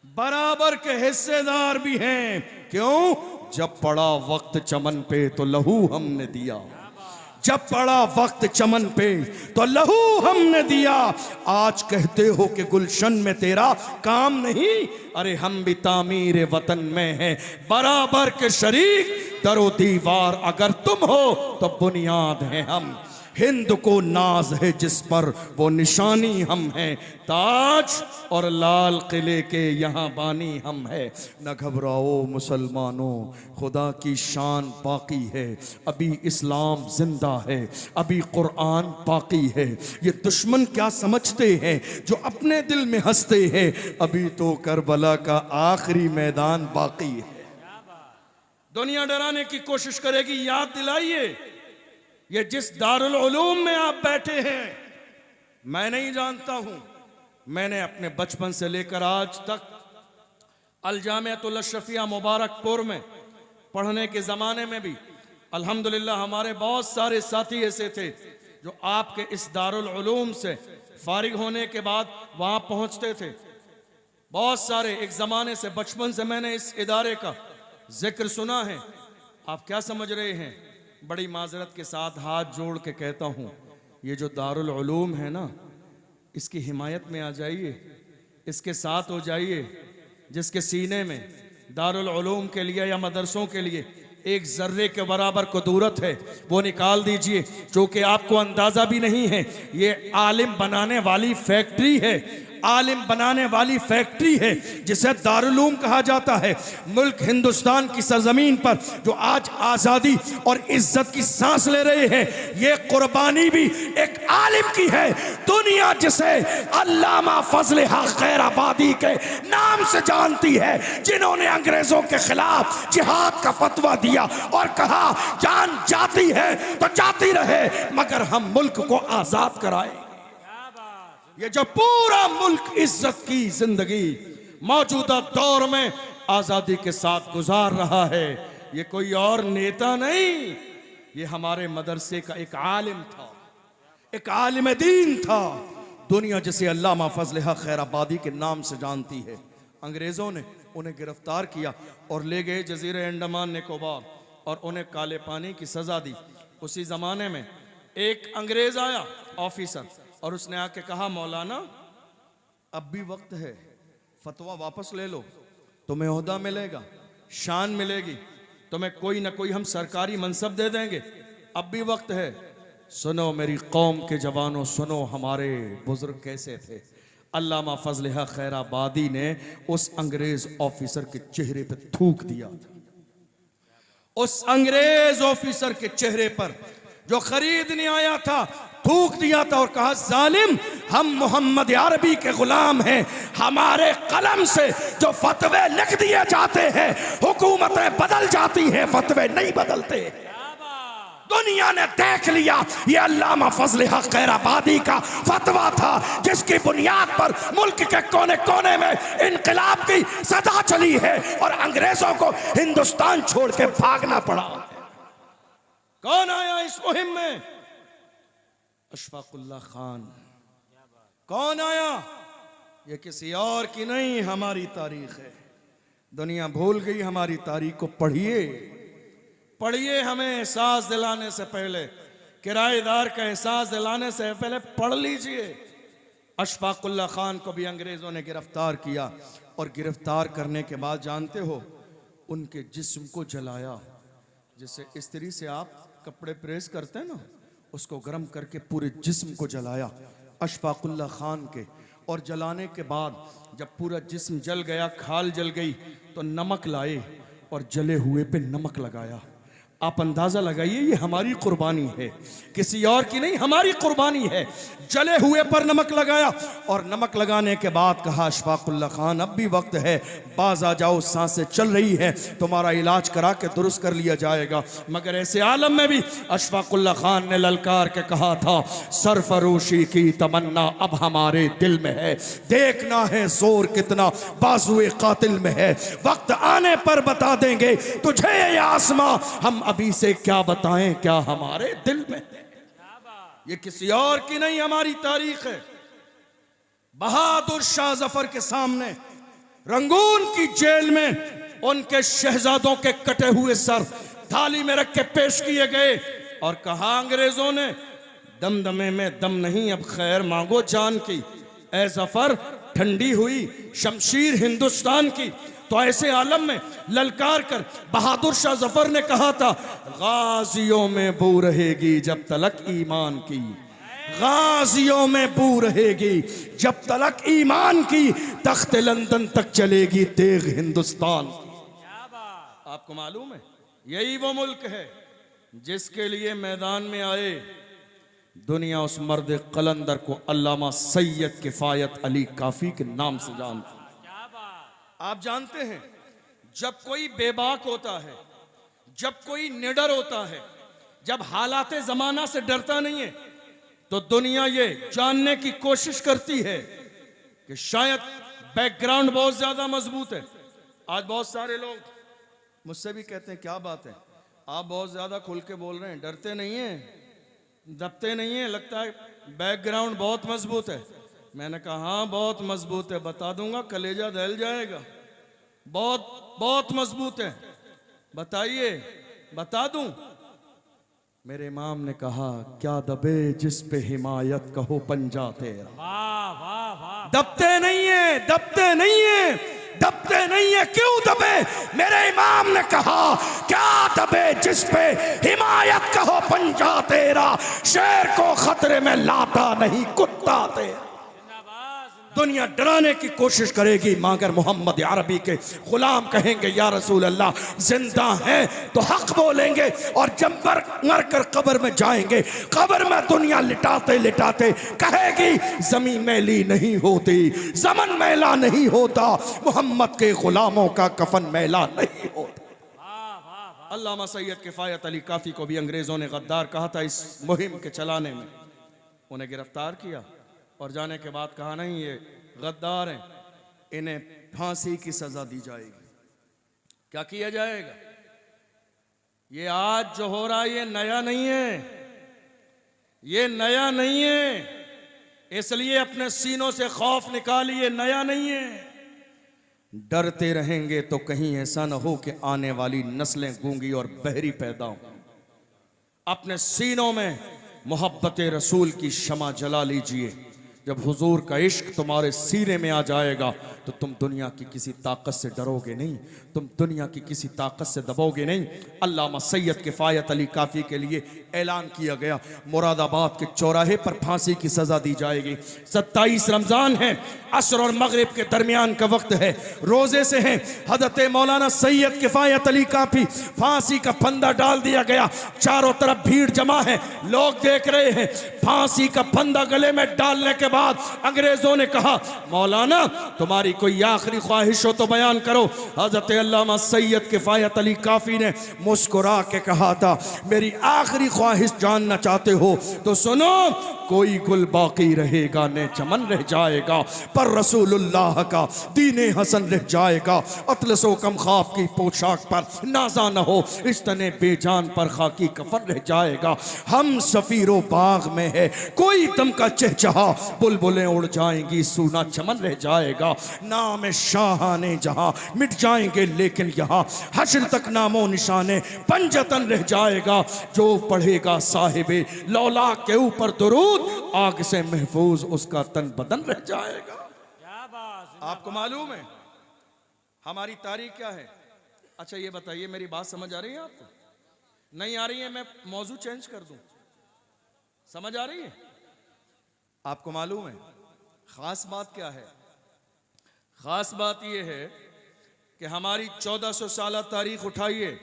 बराबर के हिस्सेदार भी हैं। क्यों? जब पड़ा वक्त चमन पे तो लहू हमने दिया, जब पड़ा वक्त चमन पे तो लहू हमने दिया। आज कहते हो कि गुलशन में तेरा काम नहीं, अरे हम भी तामीर वतन में हैं, बराबर के शरीक। दरो दीवार अगर तुम हो तो बुनियाद हैं हम, हिंद को नाज है जिस पर वो निशानी हम हैं, ताज और लाल किले के यहाँ बानी हम हैं। न घबराओ मुसलमानों, खुदा की शान बाकी है, अभी इस्लाम जिंदा है, अभी कुरान बाकी है। ये दुश्मन क्या समझते हैं जो अपने दिल में हंसते हैं, अभी तो करबला का आखिरी मैदान बाकी है। दुनिया डराने की कोशिश करेगी, याद दिलाइए ये जिस दारुल उलूम में आप बैठे हैं, मैं नहीं जानता हूं, मैंने अपने बचपन से लेकर आज तक अल जामिअतुल अशरफिया मुबारकपुर में पढ़ने के ज़माने में भी अल्हम्दुलिल्लाह हमारे बहुत सारे साथी ऐसे थे जो आपके इस दारुल उलूम से फारिग होने के बाद वहाँ पहुँचते थे। बहुत सारे, एक ज़माने से, बचपन से मैंने इस इदारे का जिक्र सुना है। आप क्या समझ रहे हैं? बड़ी माजरत के साथ हाथ जोड़ के कहता हूँ, ये जो दारुल उलूम है ना, इसकी हिमायत में आ जाइए, इसके साथ हो जाइए। जिसके सीने में दारुल उलूम के लिए या मदरसों के लिए एक जर्रे के बराबर कुदूरत है, वो निकाल दीजिए। चूँकि आपको अंदाज़ा भी नहीं है, ये आलिम बनाने वाली फैक्ट्री है, आलिम बनाने वाली फैक्ट्री है जिसे दारुलूम कहा जाता है। मुल्क हिंदुस्तान की सरजमीन पर जो आज आज़ादी और इज्जत की सांस ले रहे हैं, ये कुर्बानी भी एक आलिम की है। दुनिया जिसे अल्लामा फजल हक खैराबादी के नाम से जानती है, जिन्होंने अंग्रेजों के खिलाफ जिहाद का फतवा दिया और कहा जान जाती है तो जाती रहे, मगर हम मुल्क को आज़ाद कराएंगे। ये जो पूरा मुल्क इज्जत की जिंदगी मौजूदा दौर में आजादी के साथ गुजार रहा है, ये कोई और नेता नहीं, ये हमारे मदरसे का एक आलिम था, एक आलिम दीन था। दुनिया जिसे अल्लामा फजल हक खैराबादी के नाम से जानती है। अंग्रेजों ने उन्हें गिरफ्तार किया और ले गए जजीरे अंडमान निकोबार और उन्हें काले पानी की सजा दी। उसी जमाने में एक अंग्रेज आया ऑफिसर, और उसने आके कहा, मौलाना अब भी वक्त है, फतवा वापस ले लो, तुम्हें ओहदा मिलेगा, शान मिलेगी, तुम्हें कोई ना कोई हम सरकारी मनसब दे देंगे, अब भी वक्त है। सुनो मेरी कौम के जवानों, सुनो हमारे बुजुर्ग कैसे थे। अल्लामा फजल हक खैराबादी ने उस अंग्रेज ऑफिसर के चेहरे पे थूक दिया। उस अंग्रेज ऑफिसर के चेहरे पर जो खरीदने आया था थूक दिया था और कहा, जालिम, हम मोहम्मद अरबी के गुलाम हैं, हमारे कलम से जो फतवे लिख दिए जाते हैं हुकूमतें बदल जाती हैं, फतवे नहीं बदलते। दुनिया ने देख लिया ये अल्लामा फजल हक खैराबादी का फतवा था, जिसकी बुनियाद पर मुल्क के कोने कोने में इनकलाब की सदा चली है और अंग्रेजों को हिंदुस्तान छोड़ के भागना पड़ा। कौन आया इस मुहिम में? अशफाकुल्लाह खान। कौन आया? ये किसी और की नहीं, हमारी तारीख है। दुनिया भूल गई हमारी तारीख को। पढ़िए पढ़िए, हमें एहसास दिलाने से पहले, किराएदार का एहसास दिलाने से पहले पढ़ लीजिए। अशफाकुल्लाह खान को भी अंग्रेजों ने गिरफ्तार किया और गिरफ्तार करने के बाद जानते हो उनके जिस्म को जलाया। जैसे इस्त्री से आप कपड़े प्रेस करते हैं ना, उसको गर्म करके पूरे जिस्म को जलाया अशफाकुल्लाह खान के। और जलाने के बाद जब पूरा जिस्म जल गया, खाल जल गई, तो नमक लाए और जले हुए पे नमक लगाया। आप अंदाजा लगाइए, ये हमारी कुर्बानी है, किसी और की नहीं, हमारी कुर्बानी है। जले हुए पर नमक लगाया और नमक लगाने के बाद कहा, अशफाकुल्लाह खान अब भी वक्त है, बाज आ जाओ, सांसें चल रही है, तुम्हारा इलाज करा के दुरुस्त कर लिया जाएगा। मगर ऐसे आलम में भी अशफाकुल्लाह खान ने ललकार के कहा था, सरफरोशी की तमन्ना अब हमारे दिल में है, देखना है जोर कितना बाजुए कातिल में है, वक्त आने पर बता देंगे तुझे ये आसमां, हम अभी से क्या बताएं क्या हमारे दिल में है। ये किसी और की नहीं, हमारी तारीख है। बहादुर शाह जफर के सामने रंगून की जेल में उनके शहजादों के कटे हुए सर थाली में रख के पेश किए गए और कहा, अंग्रेजों ने दमदमे में दम नहीं, अब खैर मांगो जान की। ए जफर, ठंडी हुई शमशीर हिंदुस्तान की। तो ऐसे आलम में ललकार कर बहादुर शाह जफर ने कहा था, गाजियों में बू रहेगी जब तलक ईमान की, गाजियों में बू रहेगी जब तलक ईमान की, तख्त लंदन तक चलेगी तेग हिंदुस्तान। आपको मालूम है, यही वो मुल्क है जिसके लिए मैदान में आए दुनिया उस मर्द कलंदर को अल्लामा सैयद किफायत अली काफी के नाम से जानती। आप जानते हैं, जब कोई बेबाक होता है, जब कोई निडर होता है, जब हालात जमाना से डरता नहीं है, तो दुनिया ये जानने की कोशिश करती है कि शायद बैकग्राउंड बहुत ज्यादा मजबूत है। आज बहुत सारे लोग मुझसे भी कहते हैं, क्या बात है, आप बहुत ज्यादा खुल के बोल रहे हैं, डरते नहीं हैं, दबते नहीं हैं, लगता है बैकग्राउंड बहुत मजबूत है। मैंने कहा, हाँ बहुत मजबूत है, बता दूंगा, कलेजा दहल जाएगा, बहुत बहुत मजबूत है, बताइए, बता दूं। मेरे इमाम ने कहा, क्या दबे जिस पे हिमायत कहो पंजा तेरा। वाह वाह वाह। दबते नहीं है, दबते नहीं है, दबते नहीं है, क्यों दबे? मेरे इमाम ने कहा, क्या दबे जिस पे हिमायत कहो पंजा तेरा, शेर को खतरे में लाता नहीं कुत्ता तेरा। दुनिया डराने की कोशिश करेगी, मगर मोहम्मद अरबी के गुलाम कहेंगे, या रसूल अल्लाह, जिंदा हैं तो हक बोलेंगे, और जब मर कर कब्र में जाएंगे, कब्र में दुनिया लिटाते लिटाते कहेगी, जमीन मैली नहीं होती, जमन मैला नहीं होता, मोहम्मद के गुलामों का कफन मैला नहीं होता। अल्लामा सैयद किफायत अली काफी को भी अंग्रेजों ने गद्दार कहा था इस मुहिम के चलाने में। उन्हें गिरफ्तार किया और जाने के बाद कहा नहीं ये गद्दार हैं, इन्हें फांसी की सजा दी जाएगी। क्या किया जाएगा? ये आज जो हो रहा है ये नया नहीं है, ये नया नहीं है, इसलिए अपने सीनों से खौफ निकालिए, नया नहीं है। डरते रहेंगे तो कहीं ऐसा न हो कि आने वाली नस्लें गूंगी और बहरी पैदा हो। अपने सीनों में मोहब्बत रसूल की शमा जला लीजिए। जब हुजूर का इश्क तुम्हारे सीने में आ जाएगा तो तुम दुनिया की किसी ताकत से डरोगे नहीं, तुम दुनिया की किसी ताकत से दबोगे नहीं। अल्लामा सैयद किफ़ायत अली काफ़ी के लिए ऐलान किया गया, मुरादाबाद के चौराहे पर फांसी की सज़ा दी जाएगी। 27 रमज़ान है, असर और मगरिब के दरमियान का वक्त है, रोज़े से हैं। हज़रत मौलाना सैयद किफ़ायत अली काफ़ी, फांसी का फंदा डाल दिया गया, चारों तरफ भीड़ जमा है, लोग देख रहे हैं। फांसी का फंदा गले में डालने के बाद अंग्रेजों ने कहा, मौलाना तुम्हारी कोई आखिरी ख्वाहिश हो तो बयान करो। हज़रत अल्लामा सैयद किफ़ायत अली काफ़ी ने मुस्कुरा के कहा था, मेरी आखिरी ख्वाहिश जानना चाहते हो तो सुनो, कोई गुल बाकी रहेगा न चमन रह जाएगा, पर रसूलुल्लाह का दीने हसन रह जाएगा। अतलसो कम ख्वाब की पोशाक पर नाजा न हो, इस तने बेजान पर खाकी कफन रह जाएगा। हम सफीरो बाग में है, कोई दम का चहचहा, बुलबुलें उड़ जाएंगी, सूना चमन रह जाएगा। नाम शाहाने जहां मिट जाएंगे, लेकिन यहाँ हश्र तक नामो निशाने पंजतन रह जाएगा। जो पढ़ेगा साहिबे लौला के ऊपर दुरूद, आग से महफूज उसका तन बदन रह जाएगा। क्या बात। आपको मालूम है हमारी तारीख क्या है? अच्छा ये बताइए, मेरी बात समझ आ रही है आपको? नहीं आ रही है, मैं मौजू चेंज कर दूं। समझ आ रही है? आपको मालूम है खास बात क्या है? खास बात यह है कि हमारी 1400 साल तारीख उठाइए,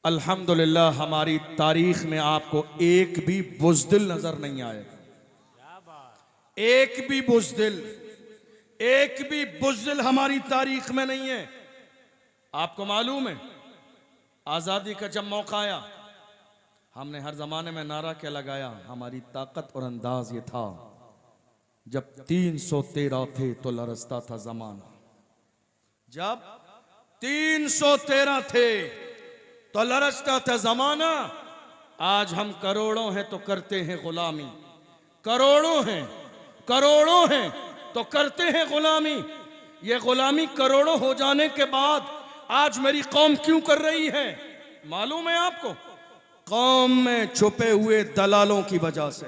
अल्हम्दुलिल्लाह हमारी तारीख में आपको एक भी बुज़दिल नजर नहीं आएगा। एक भी बुज़दिल, एक भी बुज़दिल हमारी तारीख में नहीं है। आपको मालूम है आजादी का जब मौका आया, हमने हर जमाने में नारा क्या लगाया? हमारी ताकत और अंदाज ये था, जब 313 थे तो लरसता था जमाना। जब 313 थे तो लरसता था जमाना। आज हम करोड़ों हैं तो करते हैं गुलामी, करोड़ों हैं, करोड़ों हैं तो करते हैं गुलामी। ये गुलामी करोड़ों हो जाने के बाद आज मेरी कौम क्यों कर रही है मालूम है आपको? कौम में छुपे हुए दलालों की वजह से,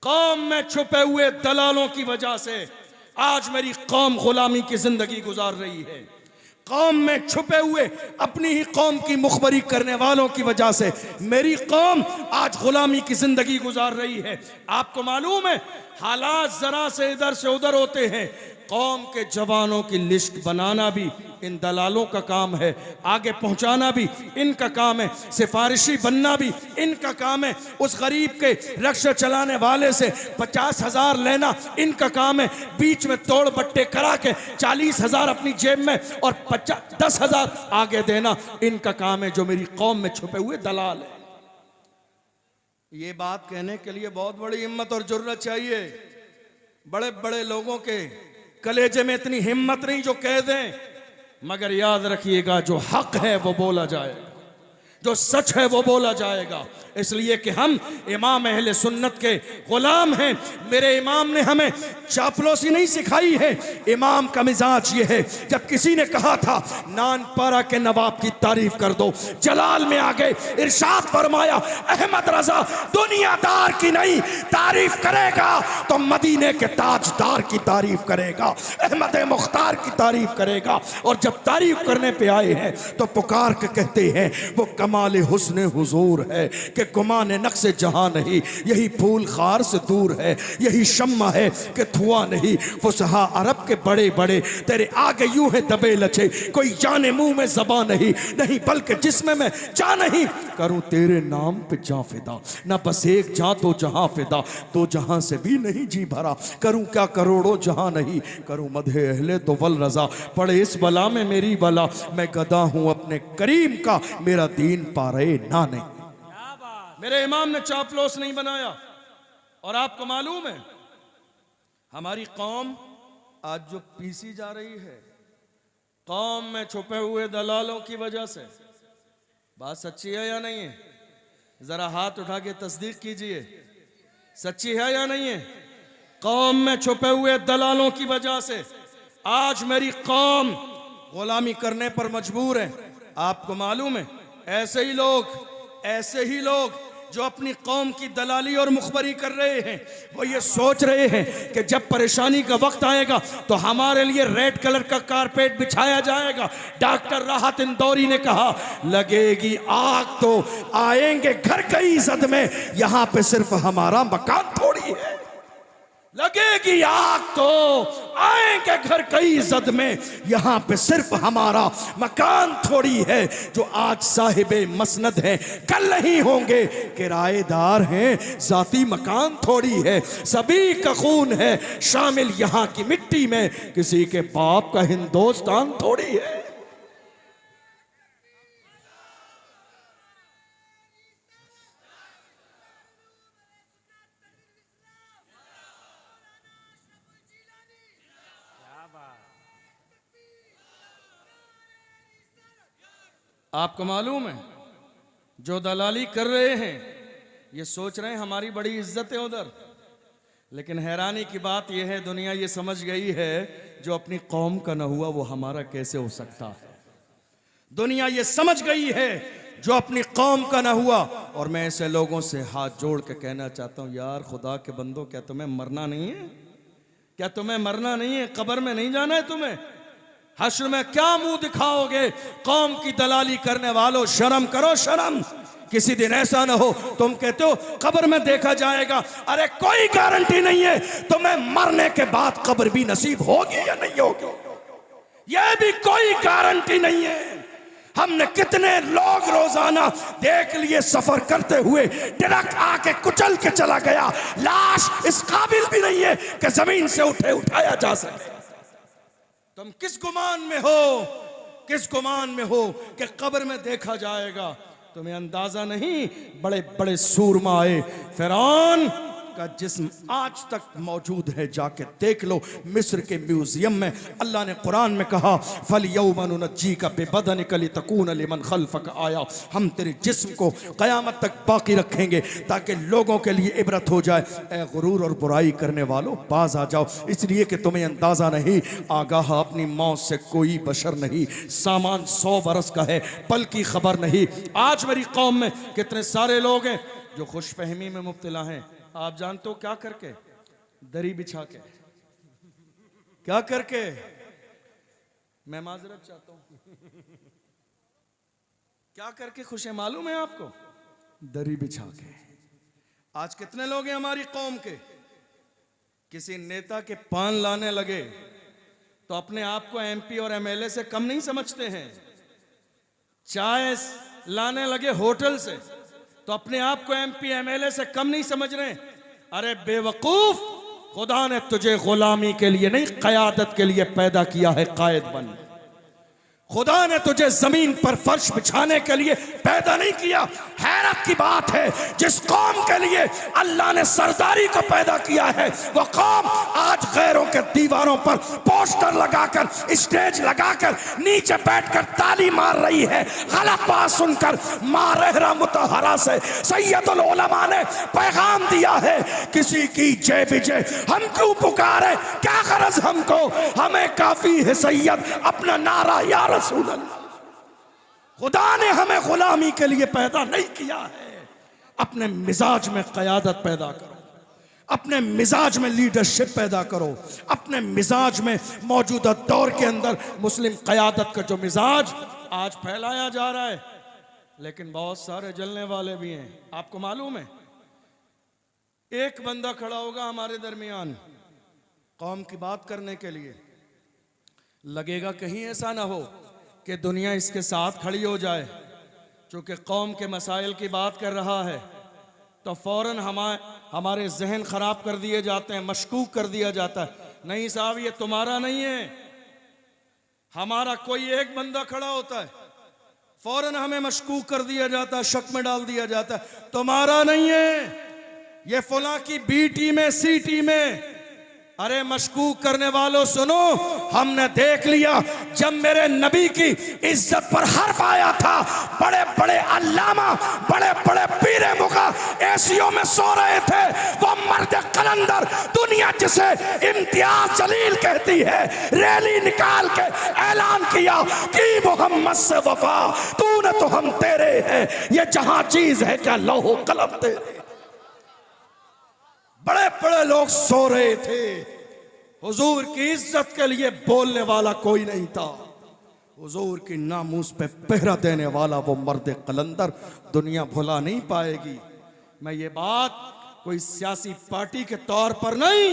कौम में छुपे हुए दलालों की वजह से आज मेरी कौम गुलामी की जिंदगी गुजार रही है। कौम में छुपे हुए अपनी ही कौम की मुखबरी करने वालों की वजह से मेरी कौम आज गुलामी की जिंदगी गुजार रही है। आपको मालूम है हालात जरा से इधर से उधर होते हैं, कौम के जवानों की लिस्ट बनाना भी इन दलालों का काम है, आगे पहुंचाना भी इनका काम है, सिफारिशी बनना भी इनका काम है, उस गरीब के रक्षा चलाने वाले से 50,000 लेना इनका काम है, बीच में तोड़ बट्टे करा के 40,000 अपनी जेब में और 10,000 आगे देना इनका काम है, जो मेरी कौम में छुपे हुए दलाल है। ये बात कहने के लिए बहुत बड़ी हिम्मत और जुर्रत चाहिए। बड़े बड़े लोगों के कलेजे में इतनी हिम्मत नहीं जो कह दें, मगर याद रखिएगा जो हक है वो बोला जाएगा, जो सच है वो बोला जाएगा। इसलिए कि हम इमाम अहले सुन्नत के गुलाम हैं। मेरे इमाम ने हमें चापलूसी नहीं सिखाई है। इमाम का मिजाज ये है, जब किसी ने कहा था नानपारा के नवाब की तारीफ कर दो, जलाल में आ गए, इरशाद फरमाया अहमद रजा दुनियादार की नहीं तारीफ करेगा तो मदीने के ताजदार की तारीफ करेगा, अहमद मुख्तार की तारीफ करेगा। और जब तारीफ करने पे आए हैं तो पुकार के कहते हैं वो कमाल हुस्न हुजूर है कि गुमान नक्शे जहां नहीं, यही फूल खार से दूर है, यही शम्मा है कि धुआं नहीं। फुसहा अरब के बड़े बड़े तेरे आगे यूं है दबे लचे, कोई जाने मुंह में ज़बान नहीं, नहीं बल्कि जिस्म में जा नहीं। करूं तेरे नाम पे जा फिदा, ना बस एक जा तो जहां फिदा, तो जहां से भी नहीं जी भरा। करूं क्या करोड़ों जहां नहीं, करूं मदहे अहले तो वल रजा, पड़े इस बला में मेरी बला, मैं गदा हूं अपने करीम का, मेरा दीन पारे ना नहीं। मेरे इमाम ने चापलूस नहीं बनाया, और आपको मालूम है हमारी कौम आज जो पीसी जा रही है, कौम में छुपे हुए दलालों की वजह से। बात सच्ची है या नहीं है? जरा हाथ उठा के तस्दीक कीजिए, सच्ची है या नहीं है? कौम में छुपे हुए दलालों की वजह से आज मेरी कौम गुलामी करने पर मजबूर है। आपको मालूम है ऐसे ही लोग जो अपनी कौम की दलाली और मुखबरी कर रहे हैं, वो ये सोच रहे हैं कि जब परेशानी का वक्त आएगा तो हमारे लिए रेड कलर का कारपेट बिछाया जाएगा। डॉक्टर राहत इंदौरी ने कहा, लगेगी आग तो आएंगे घर कई इज्जत में, यहां पे सिर्फ हमारा मकान थोड़ी है। लगेगी आग तो आएंगे घर कई इज्जत में, यहां पे सिर्फ हमारा मकान थोड़ी है। जो आज साहिबे मसनद हैं कल नहीं होंगे, किराएदार हैं जाती मकान थोड़ी है। सभी का खून है शामिल यहां की मिट्टी में, किसी के बाप का हिंदुस्तान थोड़ी है। आपको मालूम है जो दलाली कर रहे हैं ये सोच रहे हैं हमारी बड़ी इज्जत है उधर, लेकिन हैरानी की बात यह है दुनिया ये समझ गई है जो अपनी कौम का न हुआ वो हमारा कैसे हो सकता है। दुनिया ये समझ गई है जो अपनी कौम का न हुआ। और मैं ऐसे लोगों से हाथ जोड़ के कहना चाहता हूं, यार खुदा के बंदो, क्या तुम्हें मरना नहीं है? क्या तुम्हें मरना नहीं है? कब्र में नहीं जाना है तुम्हें? हश्र में क्या मुंह दिखाओगे? कौम की दलाली करने वालों, शर्म करो शर्म। किसी दिन ऐसा ना हो तुम कहते हो कब्र में देखा जाएगा। अरे कोई गारंटी नहीं है तुम्हें मरने के बाद कब्र भी नसीब होगी या नहीं होगी, यह भी कोई गारंटी नहीं है। हमने कितने लोग रोजाना देख लिए सफर करते हुए ट्रक आके कुचल के चला गया, लाश इस काबिल भी नहीं है कि जमीन से उठाया जा सके। तुम किस गुमान में हो कि कब्र में देखा जाएगा? तुम्हें अंदाजा नहीं, बड़े बड़े सूरमा आए, फिरौन का जिस्म आज तक मौजूद है, जाके देख लो मिस्र के म्यूजियम में। अल्लाह ने कुरान में कहा, फल यौमन नज्जी का बेबदनिक लितकून लिमन खल्फक आया, हम तेरे जिस्म को क़यामत तक बाकी रखेंगे ताकि लोगों के लिए इबरत हो जाए। ए गुरूर और बुराई करने वालों बाज आ जाओ, इसलिए कि तुम्हें अंदाजा नहीं, आगाह अपनी मौत से कोई बशर नहीं, सामान 100 बरस का है, पल की खबर नहीं। आज मेरी कौम में कितने सारे लोग हैं जो खुशफहमी में मुब्तला हैं। आप जानते हो क्या करके? दरी बिछा के। क्या करके? मैं माजरत चाहता हूं, क्या करके खुश है मालूम है आपको? दरी बिछा के। आज कितने लोग हैं हमारी कौम के, किसी नेता के पान लाने लगे तो अपने आप को एमपी और एमएलए से कम नहीं समझते हैं। चाय लाने लगे होटल से तो अपने आप को एमपी एमएलए से कम नहीं समझ रहे। अरे बेवकूफ, खुदा ने तुझे गुलामी के लिए नहीं क़यादत के लिए पैदा किया है, कायद बन। खुदा ने तुझे जमीन पर फर्श बिछाने के लिए पैदा नहीं किया। हैरत की बात है, जिस कौम के लिए अल्लाह ने सरदारी को पैदा किया है वो कौम आज गैरों के दीवारों पर पोस्टर लगाकर, स्टेज लगाकर नीचे बैठकर ताली मार रही है। गलत बात सुनकर मारहरा मुतहरा से सैयदुल उलमा ने पैगाम दिया है, किसी की जय विजय हम क्यों पुकारे, क्या गरज हमको, हमें काफी है सैयद अपना नारा या रसूल अल्लाह। खुदा ने हमें गुलामी के लिए पैदा नहीं किया है। अपने मिजाज में क़यादत पैदा करो, अपने मिजाज में लीडरशिप पैदा करो, अपने मिजाज में मौजूदा दौर के अंदर मुस्लिम क़यादत का जो मिजाज आज फैलाया जा रहा है, लेकिन बहुत सारे जलने वाले भी हैं। आपको मालूम है एक बंदा खड़ा होगा हमारे दरमियान कौम की बात करने के लिए, लगेगा कहीं ऐसा ना हो कि दुनिया इसके साथ खड़ी हो जाए, चूंकि कौम के मसाइल की बात कर रहा है तो फौरन हमारे जहन खराब कर दिए जाते हैं, मशकूक कर दिया जाता है। नहीं साहब, ये तुम्हारा नहीं है। हमारा कोई एक बंदा खड़ा होता है, फौरन हमें मशकूक कर दिया जाता है, शक में डाल दिया जाता है, तुम्हारा नहीं है, ये फला की बी टीम है, सी टीम है। अरे मशकूक करने वालों सुनो, हमने देख लिया जब मेरे नबी की इज्जत पर हर्फ आया था, बड़े बड़े अल्लामा, बड़े बड़े पीरे मुका एसियों में सो रहे थे। वो मर्द कलंदर, दुनिया जिसे इम्तियाज जलील कहती है, रैली निकाल के ऐलान किया कि मोहम्मद से वफा तूने तो हम तेरे हैं, ये जहां चीज है क्या लौहो कलम तेरे। बड़े बड़े लोग सो रहे थे, हुजूर की इज्जत के लिए बोलने वाला कोई नहीं था। हुजूर की नामूस पे पहरा देने वाला वो मर्द कलंदर दुनिया भुला नहीं पाएगी। मैं ये बात कोई सियासी पार्टी के तौर पर नहीं,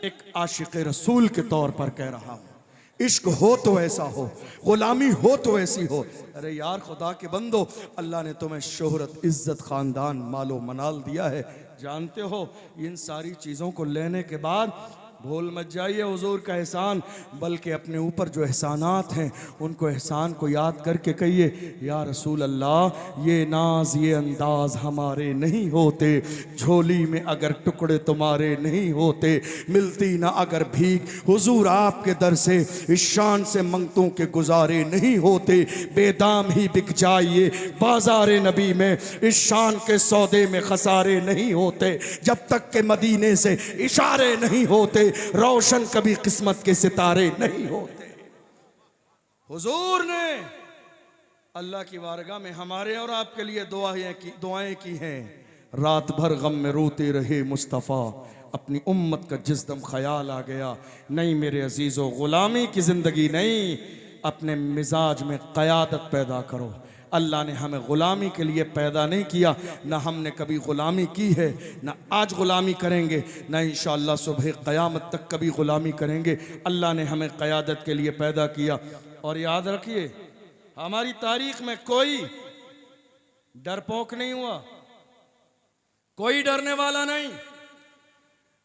एक आशिक रसूल के तौर पर कह रहा हूं। इश्क हो तो ऐसा हो, गुलामी हो तो ऐसी हो। अरे यार खुदा के बंदो, अल्लाह ने तुम्हें शोहरत, इज्जत, खानदान, मालो मनाल दिया है, जानते हो। इन सारी चीज़ों को लेने के बाद भूल मत जाइए हुजूर का एहसान, बल्कि अपने ऊपर जो एहसानात हैं उनको, एहसान को याद करके कहिए या रसूल अल्लाह, ये नाज ये अंदाज हमारे नहीं होते, झोली में अगर टुकड़े तुम्हारे नहीं होते, मिलती ना अगर भीख हुजूर आपके दर से, इस शान से मंगतों के गुजारे नहीं होते, बेदाम ही बिक जाइए बाजार नबी में, इस शान के सौदे में खसारे नहीं होते, जब तक के मदीने से इशारे नहीं होते, रोशन कभी किस्मत के सितारे नहीं होते। हुजूर ने अल्लाह की वारगाह में हमारे और आपके लिए दुआएं की हैं। रात भर गम में रोते रहे मुस्तफ़ा, अपनी उम्मत का जिस दम ख्याल आ गया, नहीं मेरे अजीज़ों गुलामी की ज़िंदगी नहीं, अपने मिजाज में क़यादत पैदा करो। अल्लाह ने हमें ग़ुलामी के लिए पैदा नहीं किया, ना हमने कभी ग़ुलामी की है, ना आज ग़ुलामी करेंगे, ना इंशाअल्लाह सुबह क़यामत तक कभी ग़ुलामी करेंगे। अल्लाह ने हमें क़यादत के लिए पैदा किया। और याद रखिए, हमारी तारीख़ में कोई डरपोक नहीं हुआ, कोई डरने वाला नहीं।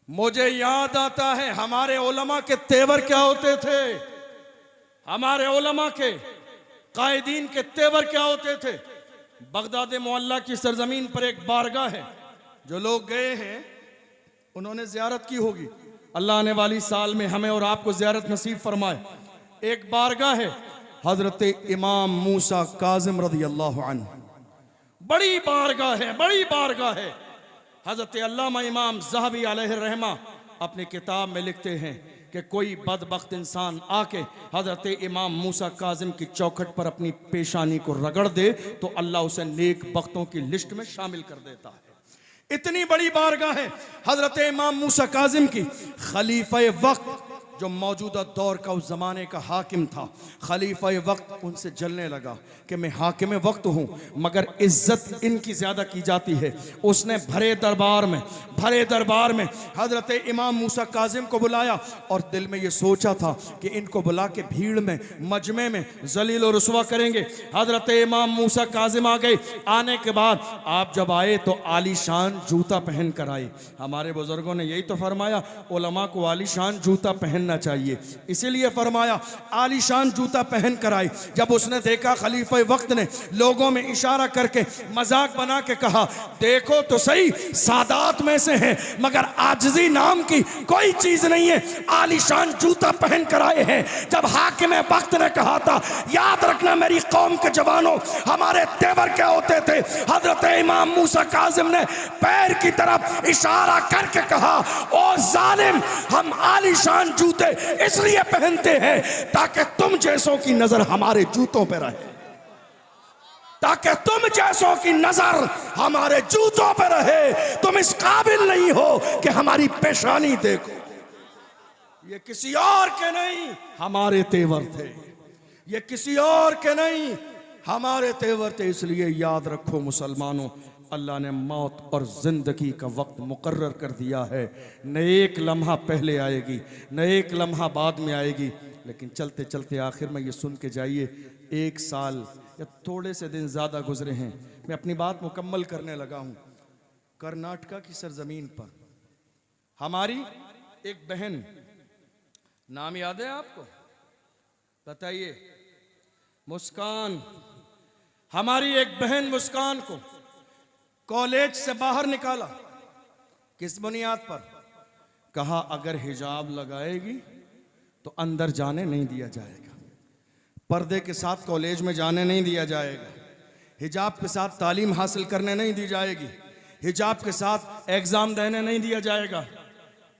मुझे याद आता है हमारे उलमा के तेवर क्या होते थे, हमारे उलमा के कायदीन के तेवर क्या होते थे। बगदाद मोहल्ला की सरजमीन पर एक बारगाह है, जो लोग गए हैं उन्होंने ज़ियारत की होगी। अल्लाह आने वाली साल में हमें और आपको ज़ियारत नसीब फरमाए। एक बारगाह है हजरत इमाम मूसा काज़िम रज़ी अल्लाह अन्हु, बड़ी बारगाह है, बड़ी बारगाह है। हजरत अल्लामा इमाम ज़हबी अलैहि रहमा अपनी किताब में लिखते हैं कि कोई बदबख्त इंसान आके हजरत इमाम मूसा काज़िम की चौखट पर अपनी पेशानी को रगड़ दे तो अल्लाह उसे नेक बख्तों की लिस्ट में शामिल कर देता है। इतनी बड़ी बारगाह है हजरत इमाम मूसा काज़िम की। खलीफा वक्त जो मौजूदा दौर का उस ज़माने का हाकिम था, खलीफा वक्त उनसे जलने लगा कि मैं हाकिम वक्त हूँ मगर इज्जत इनकी ज़्यादा की जाती है। उसने भरे दरबार में हज़रत इमाम मूसा काज़िम को बुलाया और दिल में ये सोचा था कि इनको बुला के भीड़ में मजमे में जलील और रुसवा करेंगे। हज़रत इमाम मूसा काज़िम आ गए। आने के बाद आप जब आए तो आलीशान जूता पहन कर आए। हमारे बुजुर्गों ने यही तो फरमाया, उलमा को आलीशान जूता पहन चाहिए, इसीलिए फरमाया आलीशान जूता पहन कर आए। जब उसने देखा खलीफा वक्त ने लोगों में इशारा करके मजाक बना के कहा, देखो तो सही सादात में से हैं मगर आजिज़ी नाम की कोई चीज नहीं है, आलीशान जूता पहन कर आए हैं। जब हाकिम वक्त ने कहा था, याद रखना मेरी कौम के जवानों, हमारे तेवर क्या होते थे, हजरत इमाम मूसा काज़िम ने पैर की तरफ इशारा करके कहा, ओ जालिम, हम आलीशान जूते इसलिए पहनते हैं ताकि तुम जैसों की नजर हमारे जूतों पर रहे, ताकि तुम जैसों की नजर हमारे जूतों पर रहे। तुम इस काबिल नहीं हो कि हमारी पेशानी देखो। ये किसी और के नहीं हमारे तेवर थे, ये किसी और के नहीं हमारे तेवर थे। इसलिए याद रखो मुसलमानों, अल्लाह ने मौत और ज़िंदगी का वक्त मुकर्रर कर दिया है। न एक लम्हा पहले आएगी, न एक लम्हा बाद में आएगी। लेकिन चलते चलते आखिर में ये सुन के जाइए, 1 साल या थोड़े से दिन ज़्यादा गुजरे हैं। मैं अपनी बात मुकम्मल करने लगा हूँ। कर्नाटका की सरजमीन पर हमारी एक बहन, नाम याद है आपको? बताइए। मुस्कान। हमारी एक बहन मुस्कान को कॉलेज से बाहर निकाला, किस बुनियाद पर? कहा अगर हिजाब लगाएगी तो अंदर जाने नहीं दिया जाएगा, पर्दे के साथ कॉलेज में जाने नहीं दिया जाएगा, हिजाब के साथ तालीम हासिल करने नहीं दी जाएगी, हिजाब के साथ एग्जाम देने नहीं दिया जाएगा।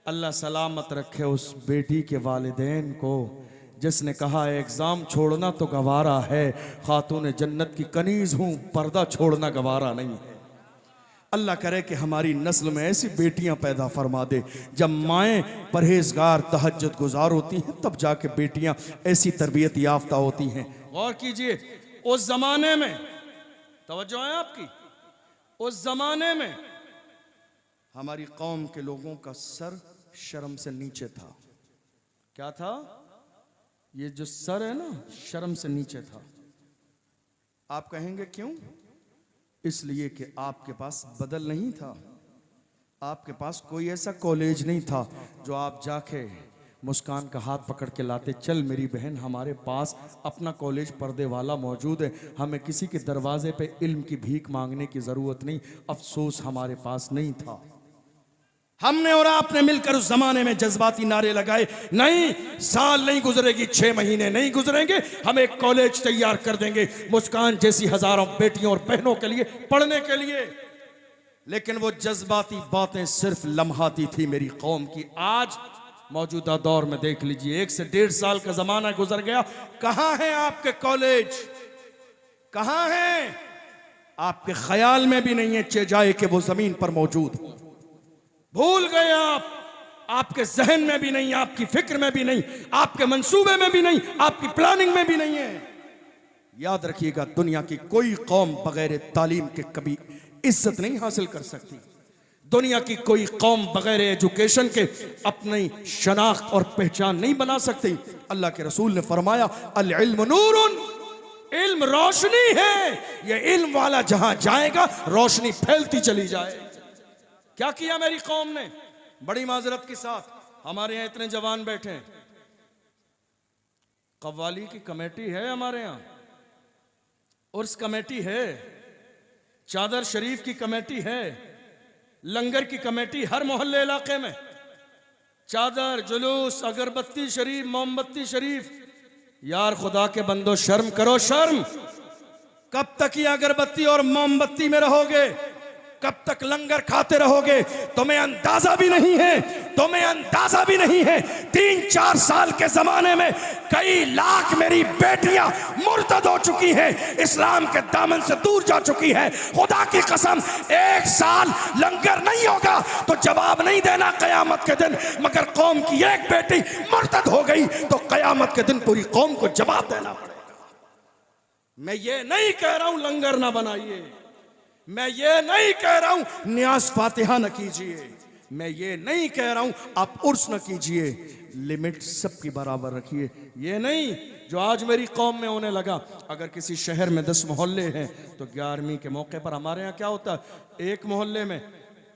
अल्लाह सलामत रखे उस बेटी के वालिदैन को जिसने कहा एग्जाम छोड़ना तो गवारा है, खातून जन्नत की कनीज हूं, पर्दा छोड़ना गवारा नहीं है। अल्लाह करे कि हमारी नस्ल में ऐसी बेटियां पैदा फरमा दे, जब माएँ परहेजगार तहज्जुद गुजार होती हैं तब जाके बेटियां ऐसी तरबियत याफ्ता होती हैं। गौर कीजिए, उस जमाने में, तवज्जो है आपकी, उस जमाने में हमारी कौम के लोगों का सर शर्म से नीचे था। क्या था? ये जो सर है ना, शर्म से नीचे था। आप कहेंगे क्यों? इसलिए कि आपके पास बदल नहीं था, आपके पास कोई ऐसा कॉलेज नहीं था जो आप जाके मुस्कान का हाथ पकड़ के लाते, चल मेरी बहन हमारे पास अपना कॉलेज पर्दे वाला मौजूद है, हमें किसी के दरवाजे पे इल्म की भीख मांगने की ज़रूरत नहीं। अफसोस हमारे पास नहीं था। हमने और आपने मिलकर उस जमाने में जज्बाती नारे लगाए, नहीं साल नहीं गुजरेगी, 6 महीने नहीं गुजरेंगे, हम एक कॉलेज तैयार कर देंगे मुस्कान जैसी हजारों बेटियों और बहनों के लिए पढ़ने के लिए। लेकिन वो जज्बाती बातें सिर्फ लम्हाती थी मेरी कौम की। आज मौजूदा दौर में देख लीजिए, 1 से 1.5 साल का जमाना गुजर गया, कहां है आपके कॉलेज? कहां है? आपके ख्याल में भी नहीं है चे जाए कि वो जमीन पर मौजूद हो। भूल गए आप, आपके जहन में भी नहीं, आपकी फिक्र में भी नहीं, आपके मंसूबे में भी नहीं, आपकी प्लानिंग में भी नहीं है। याद रखिएगा, दुनिया की कोई कौम बगैर तालीम के कभी इज्जत नहीं हासिल कर सकती। दुनिया की कोई कौम बगैर एजुकेशन के अपनी शनाख्त और पहचान नहीं बना सकती। अल्लाह के रसूल ने फरमाया, अल इल्म नूरुन, इल्म रोशनी है, ये इल्म वाला जहां जाएगा रोशनी फैलती चली जाएगी। क्या किया मेरी कौम ने? बड़ी माजरत के साथ, हमारे यहाँ इतने जवान बैठे हैं, कव्वाली की कमेटी है हमारे यहाँ, उर्स कमेटी है, चादर शरीफ की कमेटी है, लंगर की कमेटी हर मोहल्ले इलाके में, चादर, जुलूस, अगरबत्ती शरीफ, मोमबत्ती शरीफ। यार खुदा के बंदो, शर्म करो, शर्म। कब तक ये अगरबत्ती और मोमबत्ती में रहोगे? कब तक लंगर खाते रहोगे? तुम्हें अंदाजा भी नहीं है, तुम्हें अंदाजा भी नहीं है, 3-4 साल के जमाने में कई लाख मेरी बेटियां मुर्तद हो चुकी हैं, इस्लाम के दामन से दूर जा चुकी है। खुदा की कसम, 1 साल लंगर नहीं होगा तो जवाब नहीं देना कयामत के दिन, मगर कौम की एक बेटी मुर्तद हो गई तो कयामत के दिन पूरी कौम को जवाब देना पड़ेगा। मैं ये नहीं कह रहा हूं लंगर ना बनाइए, मैं ये नहीं कह रहा हूं न्यास फातिहा न कीजिए, मैं ये नहीं कह रहा हूं आप उर्स न कीजिए, लिमिट सबकी बराबर रखिए। ये नहीं जो आज मेरी कौम में होने लगा। अगर किसी शहर में 10 मोहल्ले हैं तो 11वीं के मौके पर हमारे यहाँ क्या होता है, एक मोहल्ले में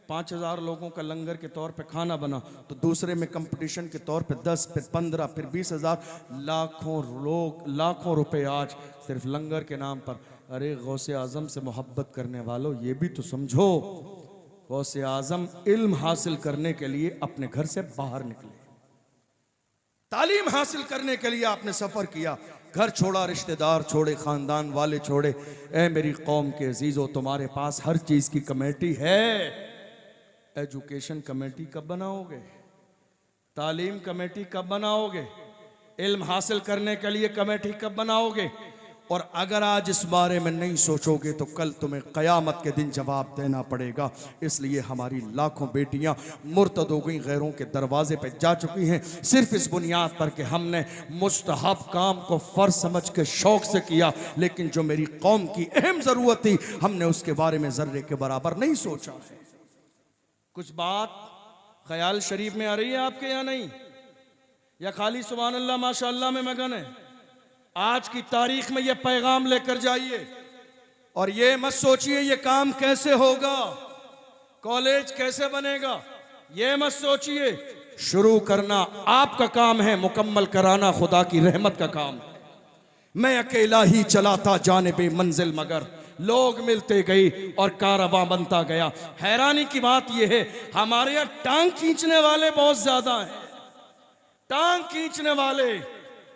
5000 लोगों का लंगर के तौर पे खाना बना, तो दूसरे में कंपटीशन के तौर पे 10, फिर 15, फिर 20,000, लाखों लोग, लाखों रुपए आज सिर्फ लंगर के नाम पर। अरे गौसे आजम से मोहब्बत करने वालों, ये भी तो समझो, गौसे आजम इल्म हासिल करने के लिए अपने घर से बाहर निकले, तालीम हासिल करने के लिए आपने सफर किया, घर छोड़ा, रिश्तेदार छोड़े, खानदान वाले छोड़े। ए मेरी कौम के अजीजों, तुम्हारे पास हर चीज की कमेटी है, एजुकेशन कमेटी कब बनाओगे? तालीम कमेटी कब बनाओगे? इल्म हासिल करने के लिए कमेटी कब बनाओगे? और अगर आज इस बारे में नहीं सोचोगे तो कल तुम्हें क़यामत के दिन जवाब देना पड़ेगा। इसलिए हमारी लाखों बेटियां मुर्तद हो गई, गैरों के दरवाजे पे जा चुकी हैं, सिर्फ इस बुनियाद पर कि हमने मुस्तहब काम को फ़र्ज समझ के शौक़ से किया, लेकिन जो मेरी कौम की अहम ज़रूरत थी हमने उसके बारे में ज़र्रे के बराबर नहीं सोचा है। कुछ बात ख्याल शरीफ में आ रही है आपके यहाँ नहीं, या खाली सुभान अल्लाह माशाअल्लाह में मगन है? आज की तारीख में ये पैगाम लेकर जाइए और ये मत सोचिए ये काम कैसे होगा, कॉलेज कैसे बनेगा, ये मत सोचिए। शुरू करना आपका काम है, मुकम्मल कराना खुदा की रहमत का काम। मैं अकेला ही चला था जानिबे मंजिल, मगर लोग मिलते गए और कारवां बनता गया। हैरानी की बात यह है, हमारे यहाँ टांग खींचने वाले बहुत ज्यादा हैं, टांग खींचने वाले।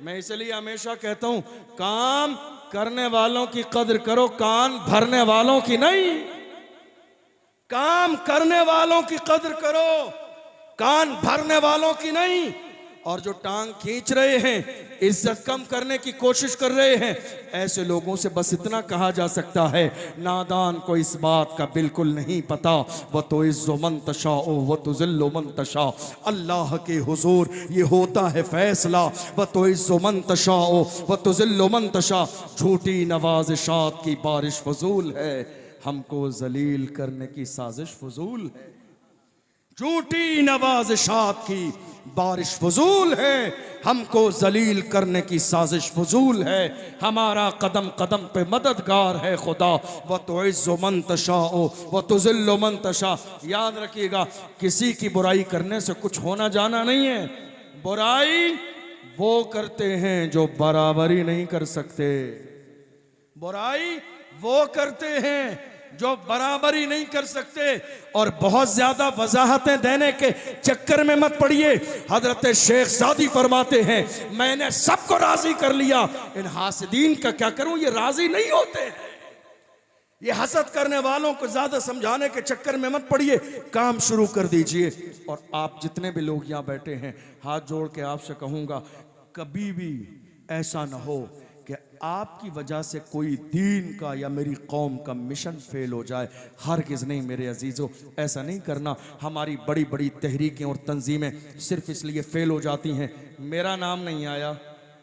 मैं इसलिए हमेशा कहता हूं, काम करने वालों की कदर करो, कान भरने वालों की नहीं। काम करने वालों की कदर करो, कान भरने वालों की नहीं। और जो टांग खींच रहे हैं, इज्जत कम करने की कोशिश कर रहे हैं, ऐसे लोगों से बस इतना कहा जा सकता है, नादान को इस बात का बिल्कुल नहीं पता। वह तो इज्जो मन तशा ओ वह तो जिल्लो मन तशा, अल्लाह के हुजूर ये होता है फैसला। वह तो इज्जो मन तशा ओ वह तो जिल्लो मन तशा, झूठी नवाजिशात की बारिश फजूल है, हमको जलील करने की साजिश फजूल है। झूठी नवाजिशात की बारिश फजूल है, हमको जलील करने की साजिश फजूल है। हमारा कदम कदम पे मददगार है खुदा। व तो इज्जो मन तशा ओ व तो जिल्लो मन तशा। याद रखिएगा, किसी की बुराई करने से कुछ होना जाना नहीं है। बुराई वो करते हैं जो बराबरी नहीं कर सकते, बुराई वो करते हैं जो बराबरी नहीं कर सकते। और बहुत ज्यादा वजाहतें देने के चक्कर में मत पड़िए। हजरत शेख सादी फरमाते हैं, मैंने सबको राजी कर लिया, इन हासिदीन का क्या करूं, ये राजी नहीं होते हैं। ये हसद करने वालों को ज्यादा समझाने के चक्कर में मत पड़िए, काम शुरू कर दीजिए। और आप जितने भी लोग यहाँ बैठे हैं, हाथ जोड़ के आपसे कहूंगा, कभी भी ऐसा ना हो कि आपकी वजह से कोई दीन का या मेरी कौम का मिशन फेल हो जाए। हरगिज़ नहीं मेरे अजीज़ों, ऐसा नहीं करना। हमारी बड़ी बड़ी तहरीकें और तंजीमें सिर्फ इसलिए फेल हो जाती हैं, मेरा नाम नहीं आया,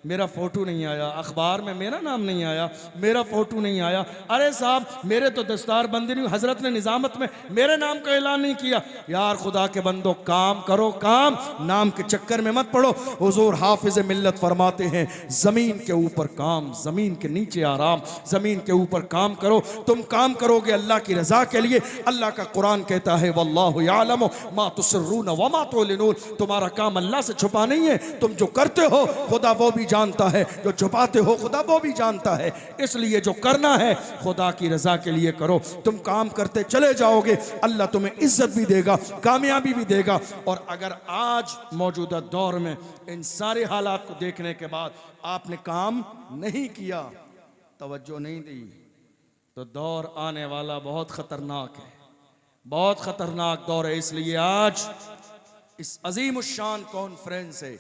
मेरा फोटो नहीं आया, अखबार में मेरा नाम नहीं आया, मेरा फोटो नहीं आया। अरे साहब, मेरे तो दस्तार बंदी नहीं, हजरत ने निजामत में मेरे नाम का ऐलान नहीं किया। यार खुदा के बंदो, काम करो काम, नाम के चक्कर में मत पड़ो। हुजूर हाफिज मिल्लत फरमाते हैं, जमीन के ऊपर काम, जमीन के नीचे आराम। जमीन के ऊपर काम करो, तुम काम करोगे अल्लाह की रजा के लिए। अल्लाह का कुरान कहता है, वल्लाहु यालमु मा तुसिर्रून व मा तुलिनून। तुम्हारा काम अल्लाह से छुपा नहीं है, तुम जो करते हो खुदा वो भी जानता है, जो छुपाते हो खुदा वो भी जानता है। इसलिए जो करना है खुदा की रजा के लिए करो। तुम काम करते चले जाओगे, अल्लाह तुम्हें इज्जत भी देगा, कामयाबी भी देगा। और अगर आज मौजूदा दौर में इन सारे हालात को देखने के बाद आपने काम नहीं किया, तवज्जो नहीं दी, तो दौर आने वाला बहुत खतरनाक है, बहुत खतरनाक दौर है। इसलिए आज इस अजीम शान कॉन्फ्रेंस से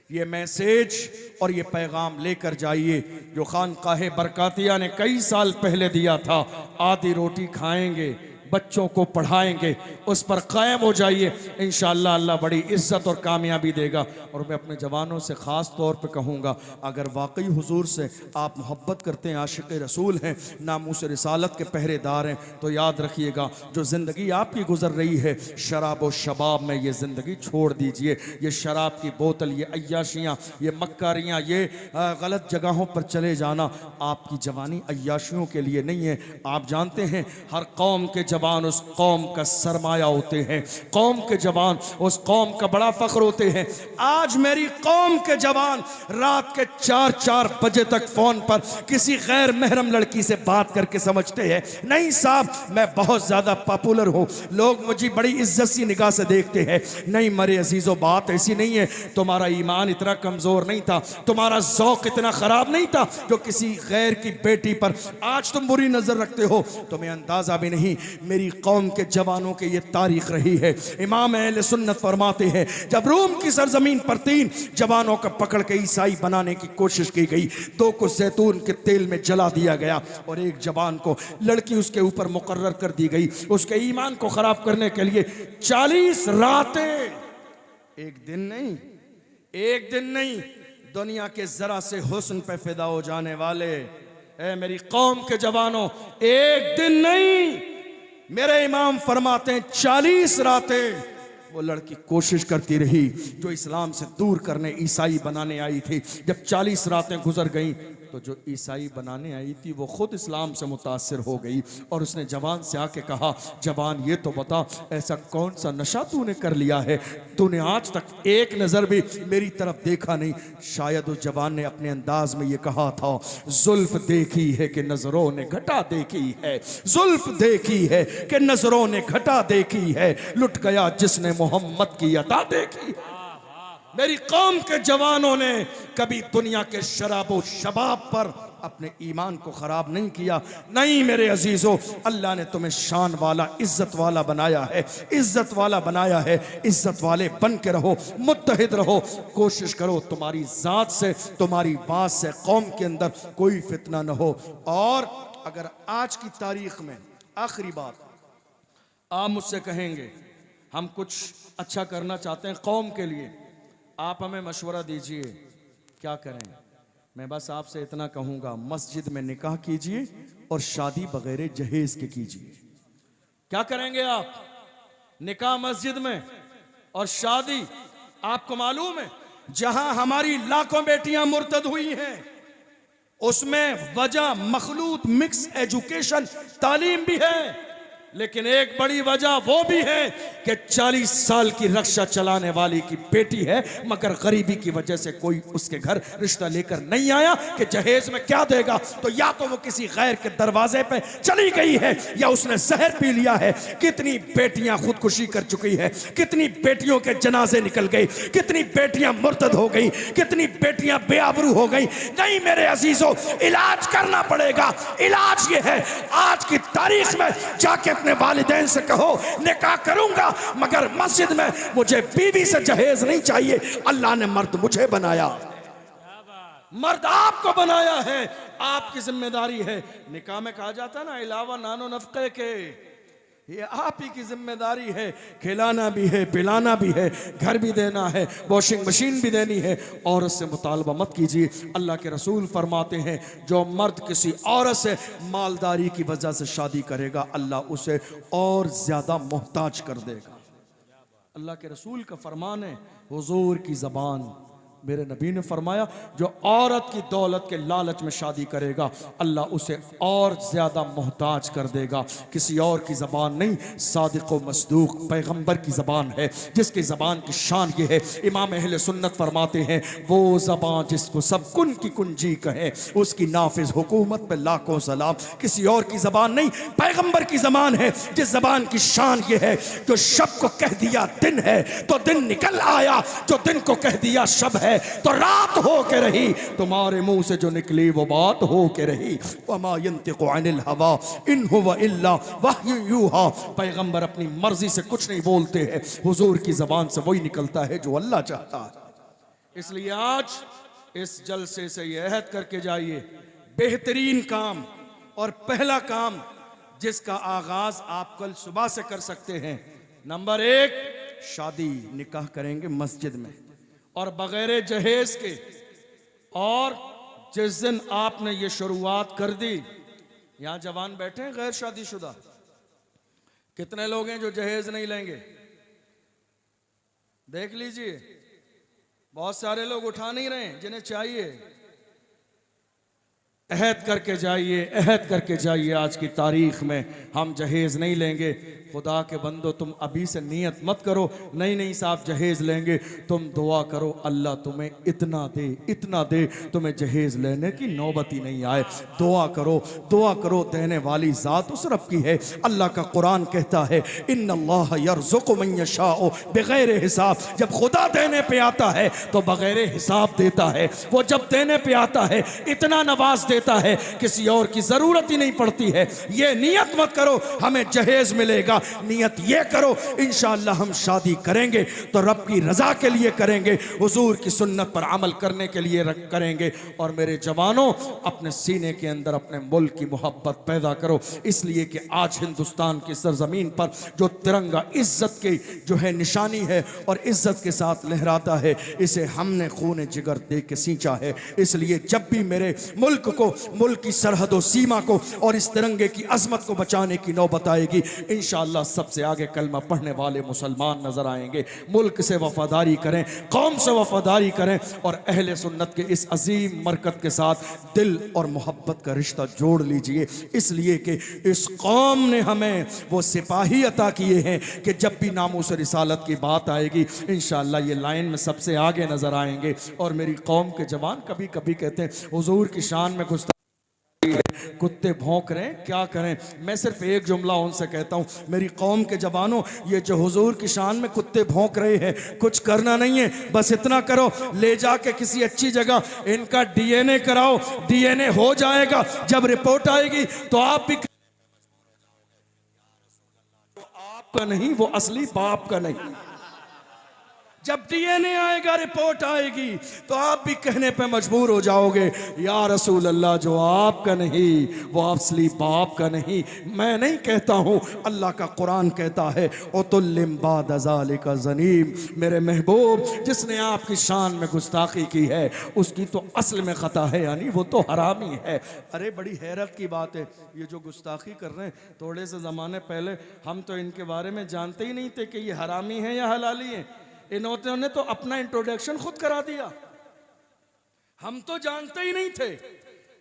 ये मैसेज और ये पैगाम लेकर जाइए जो खानकाहे बरकातिया ने कई साल पहले दिया था, आधी रोटी खाएंगे, बच्चों को पढ़ाएंगे, उस पर कायम हो जाइए। इंशाअल्लाह अल्लाह बड़ी इज्जत और कामयाबी देगा। और मैं अपने जवानों से ख़ास तौर पे कहूँगा, अगर वाकई हुजूर से आप मोहब्बत करते हैं, आशिक़ रसूल हैं, नामूस रिसालत के पहरेदार हैं, तो याद रखिएगा जो ज़िंदगी आपकी गुजर रही है शराब व शबाब में, ये ज़िंदगी छोड़ दीजिए। ये शराब की बोतल, ये अय्याशियाँ, ये मक्कारियाँ, ये गलत जगहों पर चले जाना, आपकी जवानी अय्याशियों के लिए नहीं है। आप जानते हैं हर कौम के जवान उस कौम का सरमाया होते हैं, कौम के जवान उस कौम का बड़ा फख्र होते हैं। आज मेरी कौम के जवान रात के 4-4 बजे तक फोन पर किसी गैर महरम लड़की से बात करके समझते हैं नहीं साहब मैं बहुत ज्यादा पॉपुलर हूं, लोग मुझे बड़ी इज्जत सी निगाह से देखते हैं। नहीं मेरे अजीजों, बात ऐसी नहीं है। तुम्हारा ईमान इतना कमजोर नहीं था, तुम्हारा ज़ौक़ इतना खराब नहीं था जो किसी गैर की बेटी पर आज तुम बुरी नजर रखते हो। तुम्हें अंदाजा भी नहीं मेरी कौम के जवानों के ये तारीख रही है। इमाम अहले सुन्नत फरमाते हैं, जब रोम की सरजमीन पर 3 जवानों का पकड़ के ईसाई बनाने की कोशिश की गई, 2 को जैतून के तेल में जला दिया गया और एक जवान को लड़की उसके ऊपर मुकर्रर कर दी गई। उसके ईमान को खराब करने के लिए 40 रातें, एक दिन नहीं, दुनिया के जरा से हुस्न पे फिदा हो जाने वाले ऐ मेरी कौम के जवानों, एक दिन नहीं, मेरे इमाम फरमाते हैं 40 रातें वो लड़की कोशिश करती रही जो इस्लाम से दूर करने, ईसाई बनाने आई थी। जब 40 रातें गुजर गईं तो जो ईसाई बनाने आई थी वो खुद इस्लाम से मुतासिर हो गई और उसने जवान से आके कहा, जवान ये तो बता ऐसा कौन सा नशा तूने कर लिया है, तूने आज तक एक नज़र भी मेरी तरफ देखा नहीं। शायद उस जवान ने अपने अंदाज में ये कहा था, जुल्फ देखी है कि नजरों ने घटा देखी है, जुल्फ देखी है कि नजरों ने घटा देखी है, लुट गया जिसने मोहम्मद की अता देखी। मेरी कौम के जवानों ने कभी दुनिया के शराबो शबाब पर अपने ईमान को खराब नहीं किया। नहीं मेरे अजीजों, अल्लाह ने तुम्हें शान वाला, इज्जत वाला बनाया है, इज्जत वाला बनाया है। इज्जत वाले बन के रहो, मुत्तहिद रहो, कोशिश करो तुम्हारी जात से, तुम्हारी बात से कौम के अंदर कोई फितना न हो। और अगर आज की तारीख में आखिरी बात, आप मुझसे कहेंगे हम कुछ अच्छा करना चाहते हैं कौम के लिए, आप हमें मशवरा दीजिए क्या करें। मैं बस आपसे इतना कहूँगा, मस्जिद में निकाह कीजिए और शादी बगैर जहेज के कीजिए। क्या करेंगे आप? निकाह मस्जिद में और शादी। आपको मालूम है जहां हमारी लाखों बेटियां मुर्तद हुई हैं उसमें वजह मखलूत मिक्स एजुकेशन तालीम भी है, लेकिन एक बड़ी वजह वो भी है कि 40 साल की रक्षा चलाने वाली की बेटी है मगर गरीबी की वजह से कोई उसके घर रिश्ता लेकर नहीं आया कि जहेज में क्या देगा। तो या तो वो किसी गैर के दरवाजे पे चली गई है या उसने जहर पी लिया है। कितनी बेटियां खुदकुशी कर चुकी है, कितनी बेटियों के जनाजे निकल गए, कितनी बेटियां मुर्तद हो गई, कितनी बेटियां बेआबरू हो गई। नहीं मेरे अजीजों, इलाज करना पड़ेगा। इलाज ये है, आज की तारीख में जाके अपने वालिदैन से कहो निकाह करूंगा मगर मस्जिद में मुझे बीवी से जहेज नहीं चाहिए। अल्लाह ने मर्द मुझे बनाया, मर्द आपको बनाया है, आपकी जिम्मेदारी है। निकाह में कहा जाता है ना, इलावा नानो नफके के, ये आप ही की जिम्मेदारी है। खिलाना भी है, पिलाना भी है, घर भी देना है, वॉशिंग मशीन भी देनी है। औरत से मुतालबा मत कीजिए। अल्लाह के रसूल फरमाते हैं जो मर्द किसी औरत से मालदारी की वजह से शादी करेगा अल्लाह उसे और ज्यादा मोहताज कर देगा। अल्लाह के रसूल का फरमान है, हुजूर की जबान, मेरे नबी ने फरमाया जो औरत की दौलत के लालच में शादी करेगा अल्लाह उसे और ज्यादा मोहताज कर देगा। किसी और की जबान नहीं, सादिक व मसदूक पैगंबर की जबान है जिसकी जबान की शान ये है। इमाम अहले सुन्नत फरमाते हैं वो जबान जिसको सब कुन की कुंजी कहे उसकी नाफिज हुकूमत पे लाखों सलाम। किसी और की जबान नहीं, पैगंबर की जबान है जिस जबान की शान ये है जो शब को कह दिया दिन है तो दिन निकल आया, जो दिन को कह दिया शब है तो रात हो के रही, तुम्हारे मुंह से जो निकली वो बात हो के रही। वमा यंतिकु अनिल हवा इन हुवा इल्ला वह्यु यूहा। पैगंबर अपनी मर्जी से कुछ नहीं बोलते हैं, हुजूर की जबान से वही निकलता है जो अल्लाह चाहता है। इसलिए आज इस जलसे से ये अहद करके जाइए, बेहतरीन काम और पहला काम जिसका आगाज आप कल सुबह से कर सकते हैं, नंबर 1 शादी निकाह करेंगे मस्जिद में और बगैर जहेज के। और जिस दिन आपने ये शुरुआत कर दी, यहां जवान बैठे हैं गैर शादीशुदा, कितने लोग हैं जो जहेज नहीं लेंगे? देख लीजिए, बहुत सारे लोग उठा नहीं रहे जिन्हें चाहिए। अहद करके जाइए, अहद करके जाइए, आज की तारीख में हम जहेज नहीं लेंगे। खुदा के बंदो तुम अभी से नियत मत करो नहीं साहब जहेज लेंगे, तुम दुआ करो अल्लाह तुम्हें इतना दे, इतना दे तुम्हें जहेज लेने की नौबत ही नहीं आए। दुआ करो, दुआ करो, देने वाली जात उस रब की है। अल्लाह का कुरान कहता है इन्नल्लाह यर्ज़ुक़ु मन यशाअ बगैर हिसाब। जब खुदा देने पे आता है तो बगैर हिसाब देता है। वो जब देने पे आता है इतना नवाज देता है किसी और की जरूरत ही नहीं पड़ती है। ये नियत मत करो हमें जहेज मिलेगा, नियत ये करो इंशाअल्लाह हम शादी करेंगे तो रब की रजा के लिए करेंगे, हुजूर की सुन्नत पर अमल करने के लिए करेंगे। और मेरे जवानों, अपने सीने के अंदर अपने मुल्क की मोहब्बत पैदा करो, इसलिए कि आज हिंदुस्तान की सरजमीन पर जो तिरंगा इज्जत की जो है निशानी है और इज्जत के साथ लहराता है, इसे हमने खून जिगर दे के सींचा है। इसलिए जब भी मेरे मुल्क को मुल्क की सरहदों सीमा को और इस तिरंगे की अजमत को बचाने की नौबत आएगी। इंशाअल्लाह सबसे आगे कलमा पढ़ने वाले मुसलमान नजर आएंगे। मुल्क से वफादारी करें, कौम से वफादारी करें और अहले सुन्नत के इस अजीम मरकत के साथ दिल और मोहब्बत का रिश्ता जोड़ लीजिए, इसलिए कि इस कौम ने हमें वो सिपाही अता किए हैं कि जब भी नामूस रिसालत की बात आएगी इंशाअल्लाह ये लाइन में सबसे आगे नजर आएंगे। और मेरी कौम के जवान कभी कभी कहते हैं हुजूर की शान में गुस्ताखी, कुत्ते भौंक रहे हैं, क्या करें। मैं सिर्फ एक जुमला उनसे कहता हूं, मेरी कौम के जवानों, ये जो हुजूर की शान में कुत्ते भौंक रहे हैं, कुछ करना नहीं है, बस इतना करो, ले जाके किसी अच्छी जगह इनका डीएनए कराओ, डीएनए हो जाएगा, जब रिपोर्ट आएगी तो आप भी आपका नहीं, वो असली बाप का नहीं। जब डीएनए आएगा, रिपोर्ट आएगी तो आप भी कहने पे मजबूर हो जाओगे, या रसूल अल्लाह, जो आपका नहीं वो असली बाप का नहीं। मैं नहीं कहता हूं, अल्लाह का कुरान कहता है उतुल्लिम बाद ज़ालिका ज़नीम। मेरे महबूब, जिसने आपकी शान में गुस्ताखी की है उसकी तो असल में खता है, यानी वो तो हरामी है। अरे बड़ी हैरत की बात है, ये जो गुस्ताखी कर रहे हैं, थोड़े से ज़माने पहले हम तो इनके बारे में जानते ही नहीं थे कि ये हरामी है या हलाली है। इन्होंने तो अपना इंट्रोडक्शन खुद करा दिया। हम तो जानते ही नहीं थे,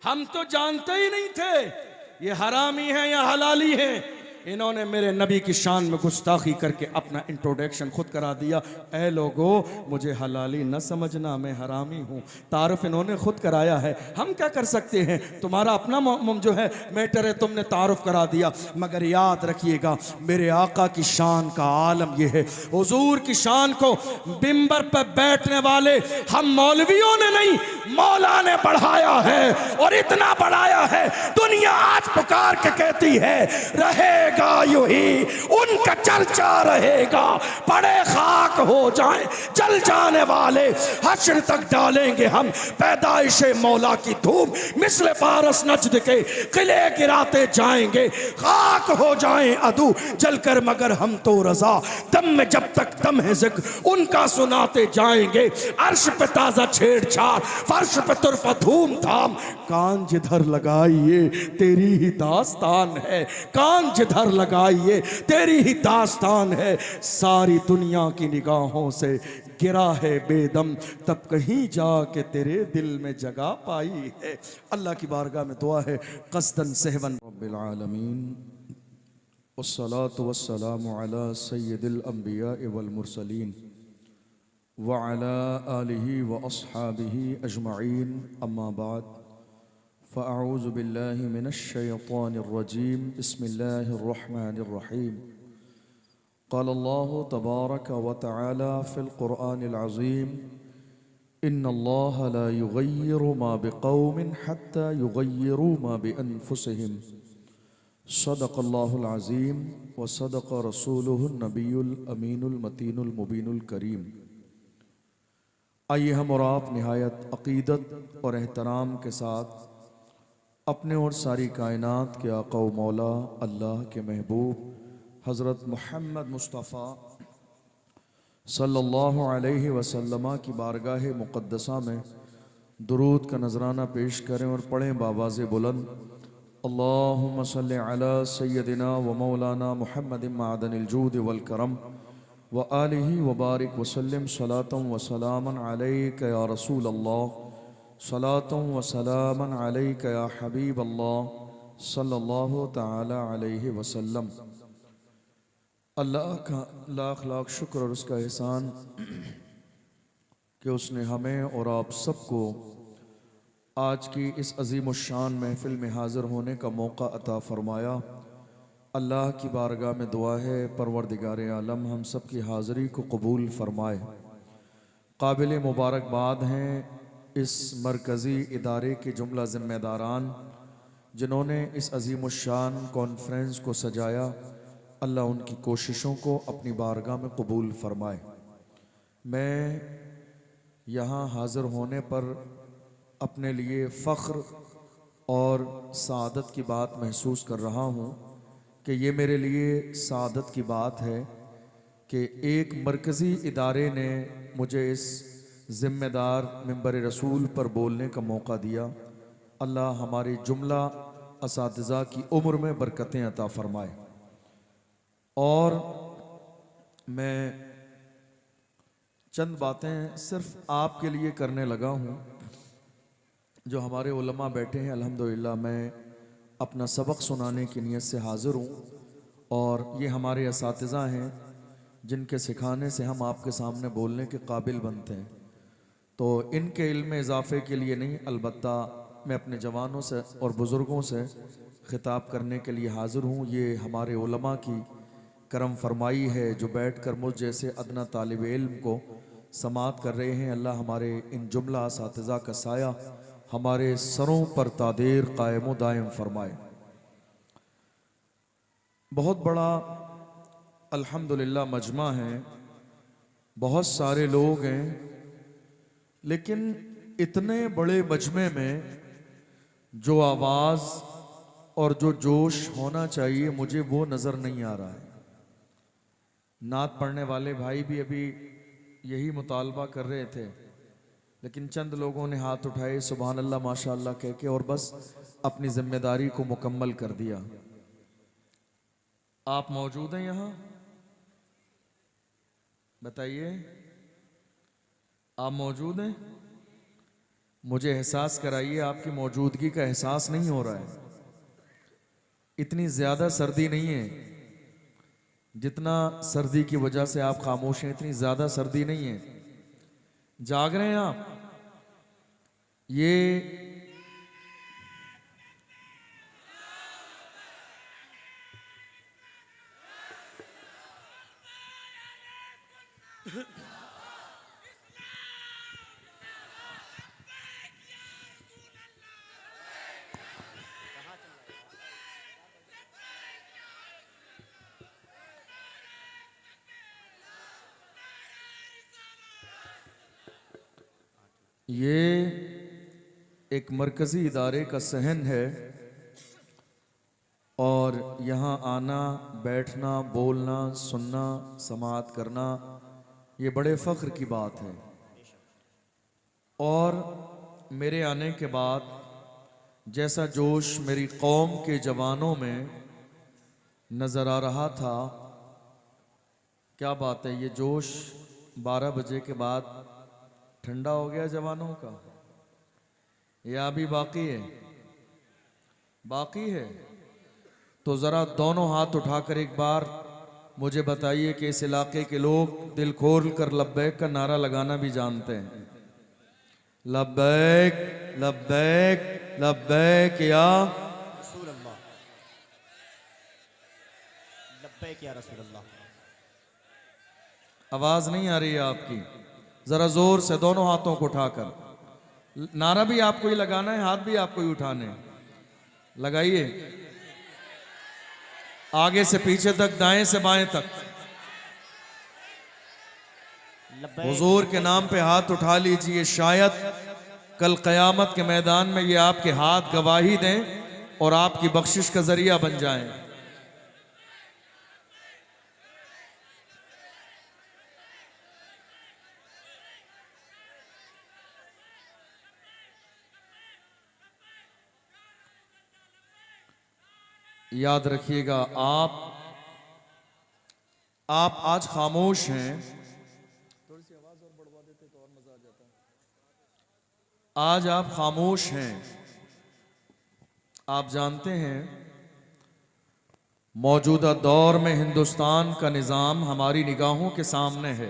हम तो जानते ही नहीं थे ये हरामी है या हलाली है। इन्होंने मेरे नबी की शान में गुस्ताखी करके अपना इंट्रोडक्शन खुद करा दिया। ऐ लोगो, मुझे हलाली न समझना, मैं हरामी हूँ। तारुफ इन्होंने खुद कराया है, हम क्या कर सकते हैं। तुम्हारा अपना जो है मैटर है, तुमने तारुफ करा दिया। मगर याद रखिएगा, मेरे आका की शान का आलम यह है, हुजूर की शान को बिंबर पर बैठने वाले हम मौलवियों ने नहीं, मौला ने बढ़ाया है। और इतना बढ़ाया है, दुनिया आज पुकार के कहती है रहेगा यूं ही, उनका चर्चा रहेगा। पड़े खाक हो जाए जल जाने वाले, हश्र तक डालेंगे हम पैदाइशे मौला की धूम। मिस्ल पारस नजद के किले गिराते जाएंगे, खाक हो जाएं अदू जलकर, मगर हम तो रजा। दम में जब तक दम है जिक्र उनका सुनाते जाएंगे। अर्श पे ताजा छेड़छाड़, फर्श पे तुरफा धूम धाम। कान जिधर लगाइए तेरी ही दास्तान है, कान जिधर लगाइए तेरी ही दास्तान है। सारी दुनिया की निगाहों से गिरा है बेदम, तब कहीं जाके तेरे दिल में जगह पाई है। अल्लाह की बारगाह में दुआ है, क़स्दन सहवन रब्बिल आलमीन, वस्सलातु वस्सलामु अला सय्यिदिल अंबिया वल मुरसलीन व अला आलिहि व अस्हाबिहि अजमईन, अम्मा बाद। फ़अऊज़ु बिल्लाहि मिनश शैतानिर रजीम, बिस्मिल्लाहिर रहमानिर रहीम। क़ाल अल्लाहु तबारक व तआला फ़िल क़ुरआनिल अज़ीम, इन्नल्लाहा ला युग़य्यिरु मा बिक़ौमिन हत्ता युग़य्यिरू मा बिअन्फुसिहिम। सदक़ल्लाहुल अज़ीम व सदक़ रसूलुहुन नबियुल अमीनुल मतीनुल मुबीनुल करीम। आइए हम और आप निहायत अक़ीदत और एहतराम के साथ अपने और सारी कायनात के आका व मौला अल्लाह के महबूब हज़रत मुहम्मद मुस्तफ़ा सल्लल्लाहु अलैहि वसल्लम की बारगाह मुक़द्दसा में दुरूद का नजराना पेश करें और पढ़ें बावाज़े बुलंद, अल्लाहुम्मा सल्लि अला सय्यदिना व मौलाना मुहम्मदिन मादनिल जूद वल करम व आलिहि व बारिक वसल्लम सलातन व सलामन अलैका या रसूल अल्लाह, सलातन व सलामन अलैका या हबीब अल्लाह सल्लल्लाहु तआला अलैहि वसल्लम। अल्लाह का लाख लाख शुक्र और उसका एहसान कि उसने हमें और आप सबको आज की इस अजीम शान महफिल में हाज़िर होने का मौका अता फ़रमाया। अल्लाह की बारगाह में दुआ है, परवरदिगार आलम हम सब की हाज़िरी को कबूल फ़रमाए। काबिल मुबारकबाद हैं इस मरकज़ी इदारे के जुमला ज़िम्मेदारान जिन्होंने इस अजीम शान कॉन्फ्रेंस को सजाया। अल्लाह उनकी कोशिशों को अपनी बारगाह में कबूल फ़रमाए। मैं यहाँ हाज़िर होने पर अपने लिए फ़ख्र और सादत की बात महसूस कर रहा हूँ कि ये मेरे लिए सादत की बात है कि एक मरकज़ी इदारे ने मुझे इस ज़िम्मेदार मिंबर रसूल पर बोलने का मौका दिया। अल्लाह हमारे जुमला असातिज़ा की उम्र में बरकतें अता फरमाए। और मैं चंद बातें सिर्फ आपके लिए करने लगा हूँ। जो हमारे उलमा बैठे हैं, अल्हम्दुलिल्लाह मैं अपना सबक सुनाने की नीयत से हाज़िर हूँ और ये हमारे असातिज़ा हैं जिनके सिखाने से हम आपके सामने बोलने के काबिल बनते हैं। तो इनके इल्म में इजाफ़े के लिए नहीं, अलबत्ता मैं अपने जवानों से और बुज़ुर्गों से ख़िताब करने के लिए हाज़िर हूँ। ये हमारे उलमा की करम फरमाई है जो बैठ कर मुझ जैसे अदना तालिब इल्म को समात कर रहे हैं। अल्लाह हमारे इन जुमला असातिज़ा का साया हमारे सरों पर तादेर कायम दायम फरमाए। बहुत बड़ा अल्हम्दुलिल्लाह मजमा है, बहुत सारे लोग हैं, लेकिन इतने बड़े मजमे में जो आवाज़ और जो जोश होना चाहिए मुझे वो नज़र नहीं आ रहा है। नात पढ़ने वाले भाई भी अभी यही मुतालबा कर रहे थे, लेकिन चंद लोगों ने हाथ उठाए सुभान अल्लाह माशाअल्लाह कह के और बस अपनी जिम्मेदारी को मुकम्मल कर दिया। आप मौजूद हैं यहाँ? बताइए, आप मौजूद हैं? मुझे एहसास कराइए, आपकी मौजूदगी का एहसास नहीं हो रहा है। इतनी ज़्यादा सर्दी नहीं है, जितना सर्दी की वजह से आप खामोश हैं इतनी ज़्यादा सर्दी नहीं है। जाग रहे हैं आप? ये ये एक मरकज़ी इदारे का सहन है और यहाँ आना, बैठना, बोलना, सुनना, समाअत करना ये बड़े फ़ख्र की बात है। और मेरे आने के बाद जैसा जोश मेरी कौम के जवानों में नज़र आ रहा था, क्या बात है, ये जोश 12 बजे के बाद ठंडा हो गया जवानों का या अभी बाकी है? बाकी है। तो ज़रा दोनों हाथ उठाकर एक बार मुझे बताइए कि इस इलाके के लोग दिल खोल कर लब्बैक का नारा लगाना भी जानते हैं। लब्बैक लब्बैक लब्बैक या रसूल अल्लाह, लब्बैक या रसूल अल्लाह। आवाज नहीं आ रही है आपकी? जरा जोर से दोनों हाथों को उठाकर नारा भी आपको ही लगाना है, हाथ भी आपको ही उठाने हैं। लगाइए, आगे से पीछे तक, दाएं से बाएं तक। हुजूर के नाम पे हाथ उठा लीजिए। शायद कल क़यामत के मैदान में ये आपके हाथ गवाही दें और आपकी बख्शिश का जरिया बन जाएं। याद रखिएगा, आप आज खामोश हैं। थोड़ी सी आवाज और बढ़वा देते तो और मजा आ जाता। आज आप खामोश हैं। आप जानते हैं मौजूदा दौर में हिंदुस्तान का निजाम हमारी निगाहों के सामने है।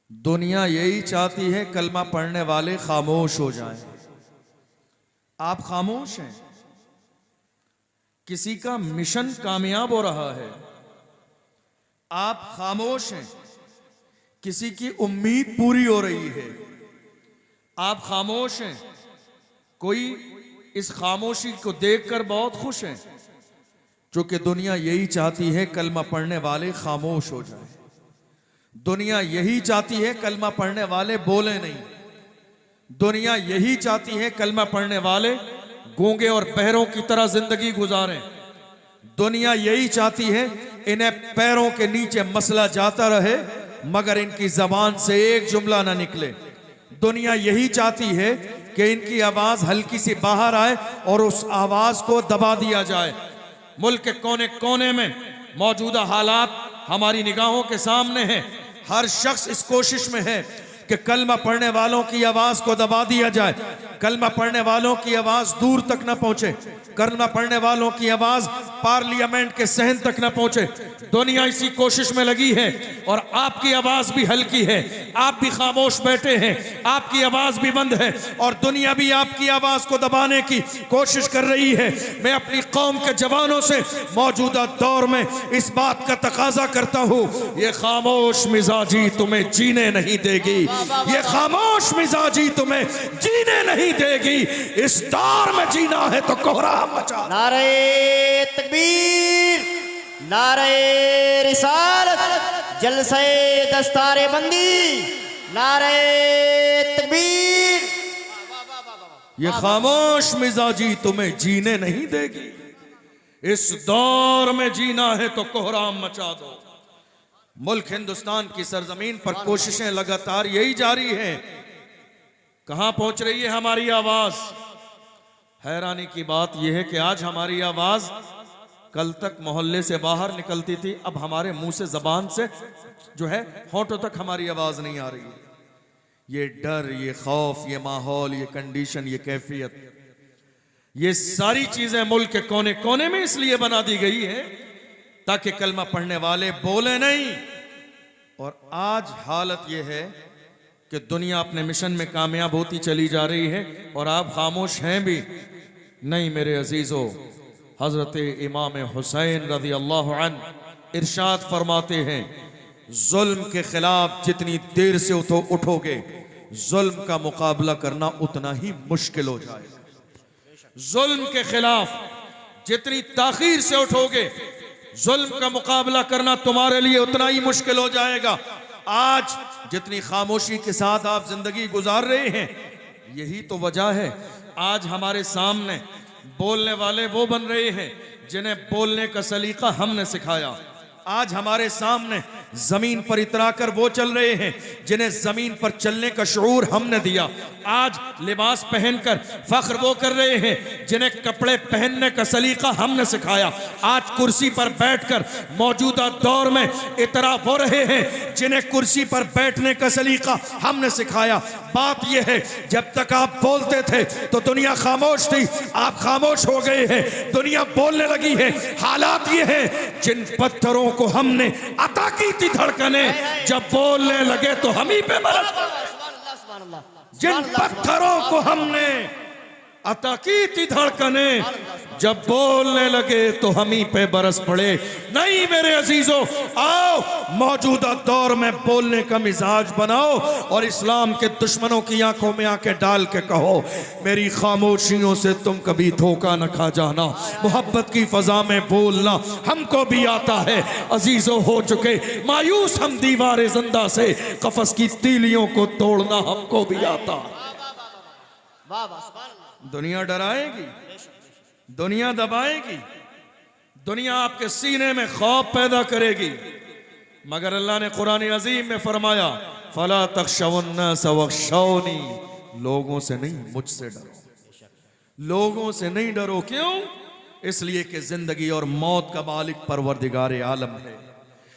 दुनिया यही चाहती है कलमा पढ़ने वाले खामोश हो जाएं। आप खामोश हैं। किसी का मिशन कामयाब हो रहा है, आप खामोश हैं। किसी की उम्मीद पूरी हो रही है, आप खामोश हैं। कोई इस खामोशी को देखकर बहुत खुश है, क्योंकि दुनिया यही चाहती है कलमा पढ़ने वाले खामोश हो जाएं। दुनिया यही चाहती है कलमा पढ़ने वाले बोले नहीं। दुनिया यही चाहती है कलमा पढ़ने वाले गूंगे और बहरों की तरह जिंदगी गुजारें। दुनिया यही चाहती है इन्हें पैरों के नीचे मसला जाता रहे मगर इनकी जबान से एक जुमला ना निकले। दुनिया यही चाहती है कि इनकी आवाज हल्की सी बाहर आए और उस आवाज को दबा दिया जाए। मुल्क के कोने कोने में मौजूदा हालात हमारी निगाहों के सामने हैं। हर शख्स इस कोशिश में है कि कलमा पढ़ने वालों की आवाज को दबा दिया जाए, कलमा पढ़ने वालों की आवाज दूर तक न पहुंचे, कलमा पढ़ने वालों की आवाज पार्लियामेंट के सहन तक न पहुंचे। दुनिया इसी कोशिश में लगी है और आपकी आवाज भी हल्की है, आप भी खामोश बैठे हैं, आपकी आवाज भी बंद है और दुनिया भी आपकी आवाज को दबाने की कोशिश कर रही है। मैं अपनी कौम के जवानों से मौजूदा दौर में इस बात का तकाजा करता हूं, ये खामोश मिजाजी तुम्हें जीने नहीं देगी, ये खामोश मिजाजी तुम्हें जीने नहीं देगी। इस दौर में जीना है तो कोहराम मचा। नारे तकबीर, नारे रिसालत, जलसे दस्तारे बंदी, नारे तकबीर। ये खामोश मिजाजी तुम्हें जीने नहीं देगी। इस दौर में जीना है तो कोहराम मचा दो। मुल्क हिंदुस्तान की सरजमीन पर कोशिशें लगातार यही जारी हैं। कहां पहुंच रही है हमारी आवाज? हैरानी की बात यह है कि आज हमारी आवाज कल तक मोहल्ले से बाहर निकलती थी, अब हमारे मुंह से, जबान से जो है होंठों तक हमारी आवाज नहीं आ रही है। ये डर, ये खौफ, ये माहौल, ये कंडीशन, ये कैफियत, ये सारी चीजें मुल्क के कोने कोने में इसलिए बना दी गई है ताकि कलमा पढ़ने वाले बोले नहीं। और आज हालत यह है कि दुनिया अपने मिशन में कामयाब होती चली जा रही है और आप खामोश हैं भी नहीं। मेरे अजीजों, हजरत इमाम हुसैन रज़ी अल्लाहु अन्हु इरशाद फरमाते हैं, जुल्म के खिलाफ जितनी देर से उठोगे, जुल्म का मुकाबला करना उतना ही मुश्किल हो जाएगा। जुल्म के खिलाफ जितनी ताखीर से उठोगे, जुल्म का मुकाबला करना तुम्हारे लिए उतना ही मुश्किल हो जाएगा। आज जितनी खामोशी के साथ आप जिंदगी गुजार रहे हैं, यही तो वजह है आज हमारे सामने बोलने वाले वो बन रहे हैं जिन्हें बोलने का सलीका हमने सिखाया। आज हमारे सामने जमीन पर इतराकर वो चल रहे हैं जिन्हें जमीन पर चलने का शऊर हमने दिया। आज लिबास पहनकर फख्र वो कर रहे हैं जिन्हें कपड़े पहनने का सलीका हमने सिखाया। आज कुर्सी पर बैठकर मौजूदा दौर में इतरा वो रहे हैं जिन्हें कुर्सी पर बैठने का सलीका हमने सिखाया। बात यह है, जब तक आप बोलते थे तो दुनिया खामोश थी, आप खामोश हो गए हैं, दुनिया बोलने लगी है। हालात ये है, जिन पत्थरों को हमने अता की थी धड़कने, जब बोलने लगे तो हम ही पे बरस। जिन पत्थरों को हमने अता की थी धड़कने, जब बोलने लगे तो हम ही पे बरस पड़े। नहीं मेरे अजीजों, आओ मौजूदा दौर में बोलने का मिजाज बनाओ और इस्लाम के दुश्मनों की आंखों में आंखें डाल के कहो, मेरी खामोशियों से तुम कभी धोखा न खा जाना। मोहब्बत की फजा में बोलना हमको भी आता है। अजीजों, हो चुके मायूस हम दीवारे जिंदा से, कफस की तीलियों को तोड़ना हमको भी आता। दुनिया डराएगी, दुनिया दबाएगी, दुनिया आपके सीने में खौफ पैदा करेगी, मगर अल्लाह ने कुरान अजीम में फरमाया, फला तख्शवन्नास वख्शौनी, लोगों से नहीं मुझसे डरो, लोगों से नहीं डरो। क्यों? इसलिए कि जिंदगी और मौत का मालिक परवरदिगार आलम है।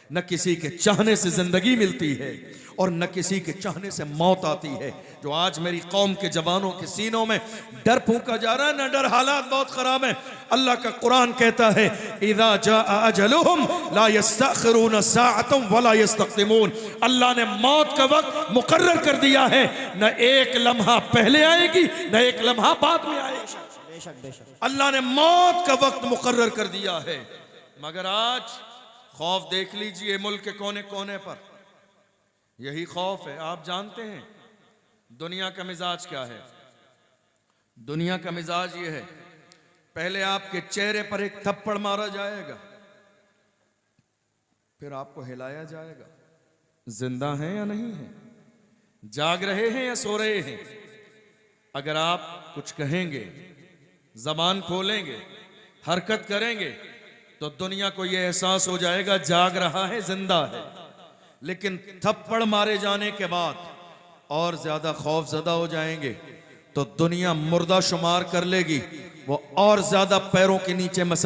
न किसी के चाहने से जिंदगी मिलती है और न किसी के चाहने से मौत आती है। जो आज मेरी कौम के जवानों के सीनों में डर फूंका जा रहा है ना, डर, हालात बहुत खराब है। अल्लाह का कुरान कहता है, इज़ा जाअ अजलुहुम ला यस्तअखिरून साअतन वला यस्तक़दिमून। अल्लाह ने मौत का वक्त मुकर्रर कर दिया है, न एक लम्हा पहले आएगी न एक लम्हा बाद में आएगी। अल्लाह ने मौत का वक्त मुकर्रर कर दिया है। मगर आज खौफ देख लीजिए मुल्क के कोने कोने पर, यही खौफ है। आप जानते हैं दुनिया का मिजाज क्या है? दुनिया का मिजाज ये है, पहले आपके चेहरे पर एक थप्पड़ मारा जाएगा, फिर आपको हिलाया जाएगा, जिंदा हैं या नहीं हैं, जाग रहे हैं या सो रहे हैं। अगर आप कुछ कहेंगे, जबान खोलेंगे, हरकत करेंगे, तो दुनिया को यह एहसास हो जाएगा जाग रहा है, जिंदा है। लेकिन थप्पड़ मारे जाने के बाद और ज्यादा खौफजदा हो जाएंगे। तो दुनिया मुर्दा शुमार कर लेगी, वो और ज्यादा पैरों के नीचे मसल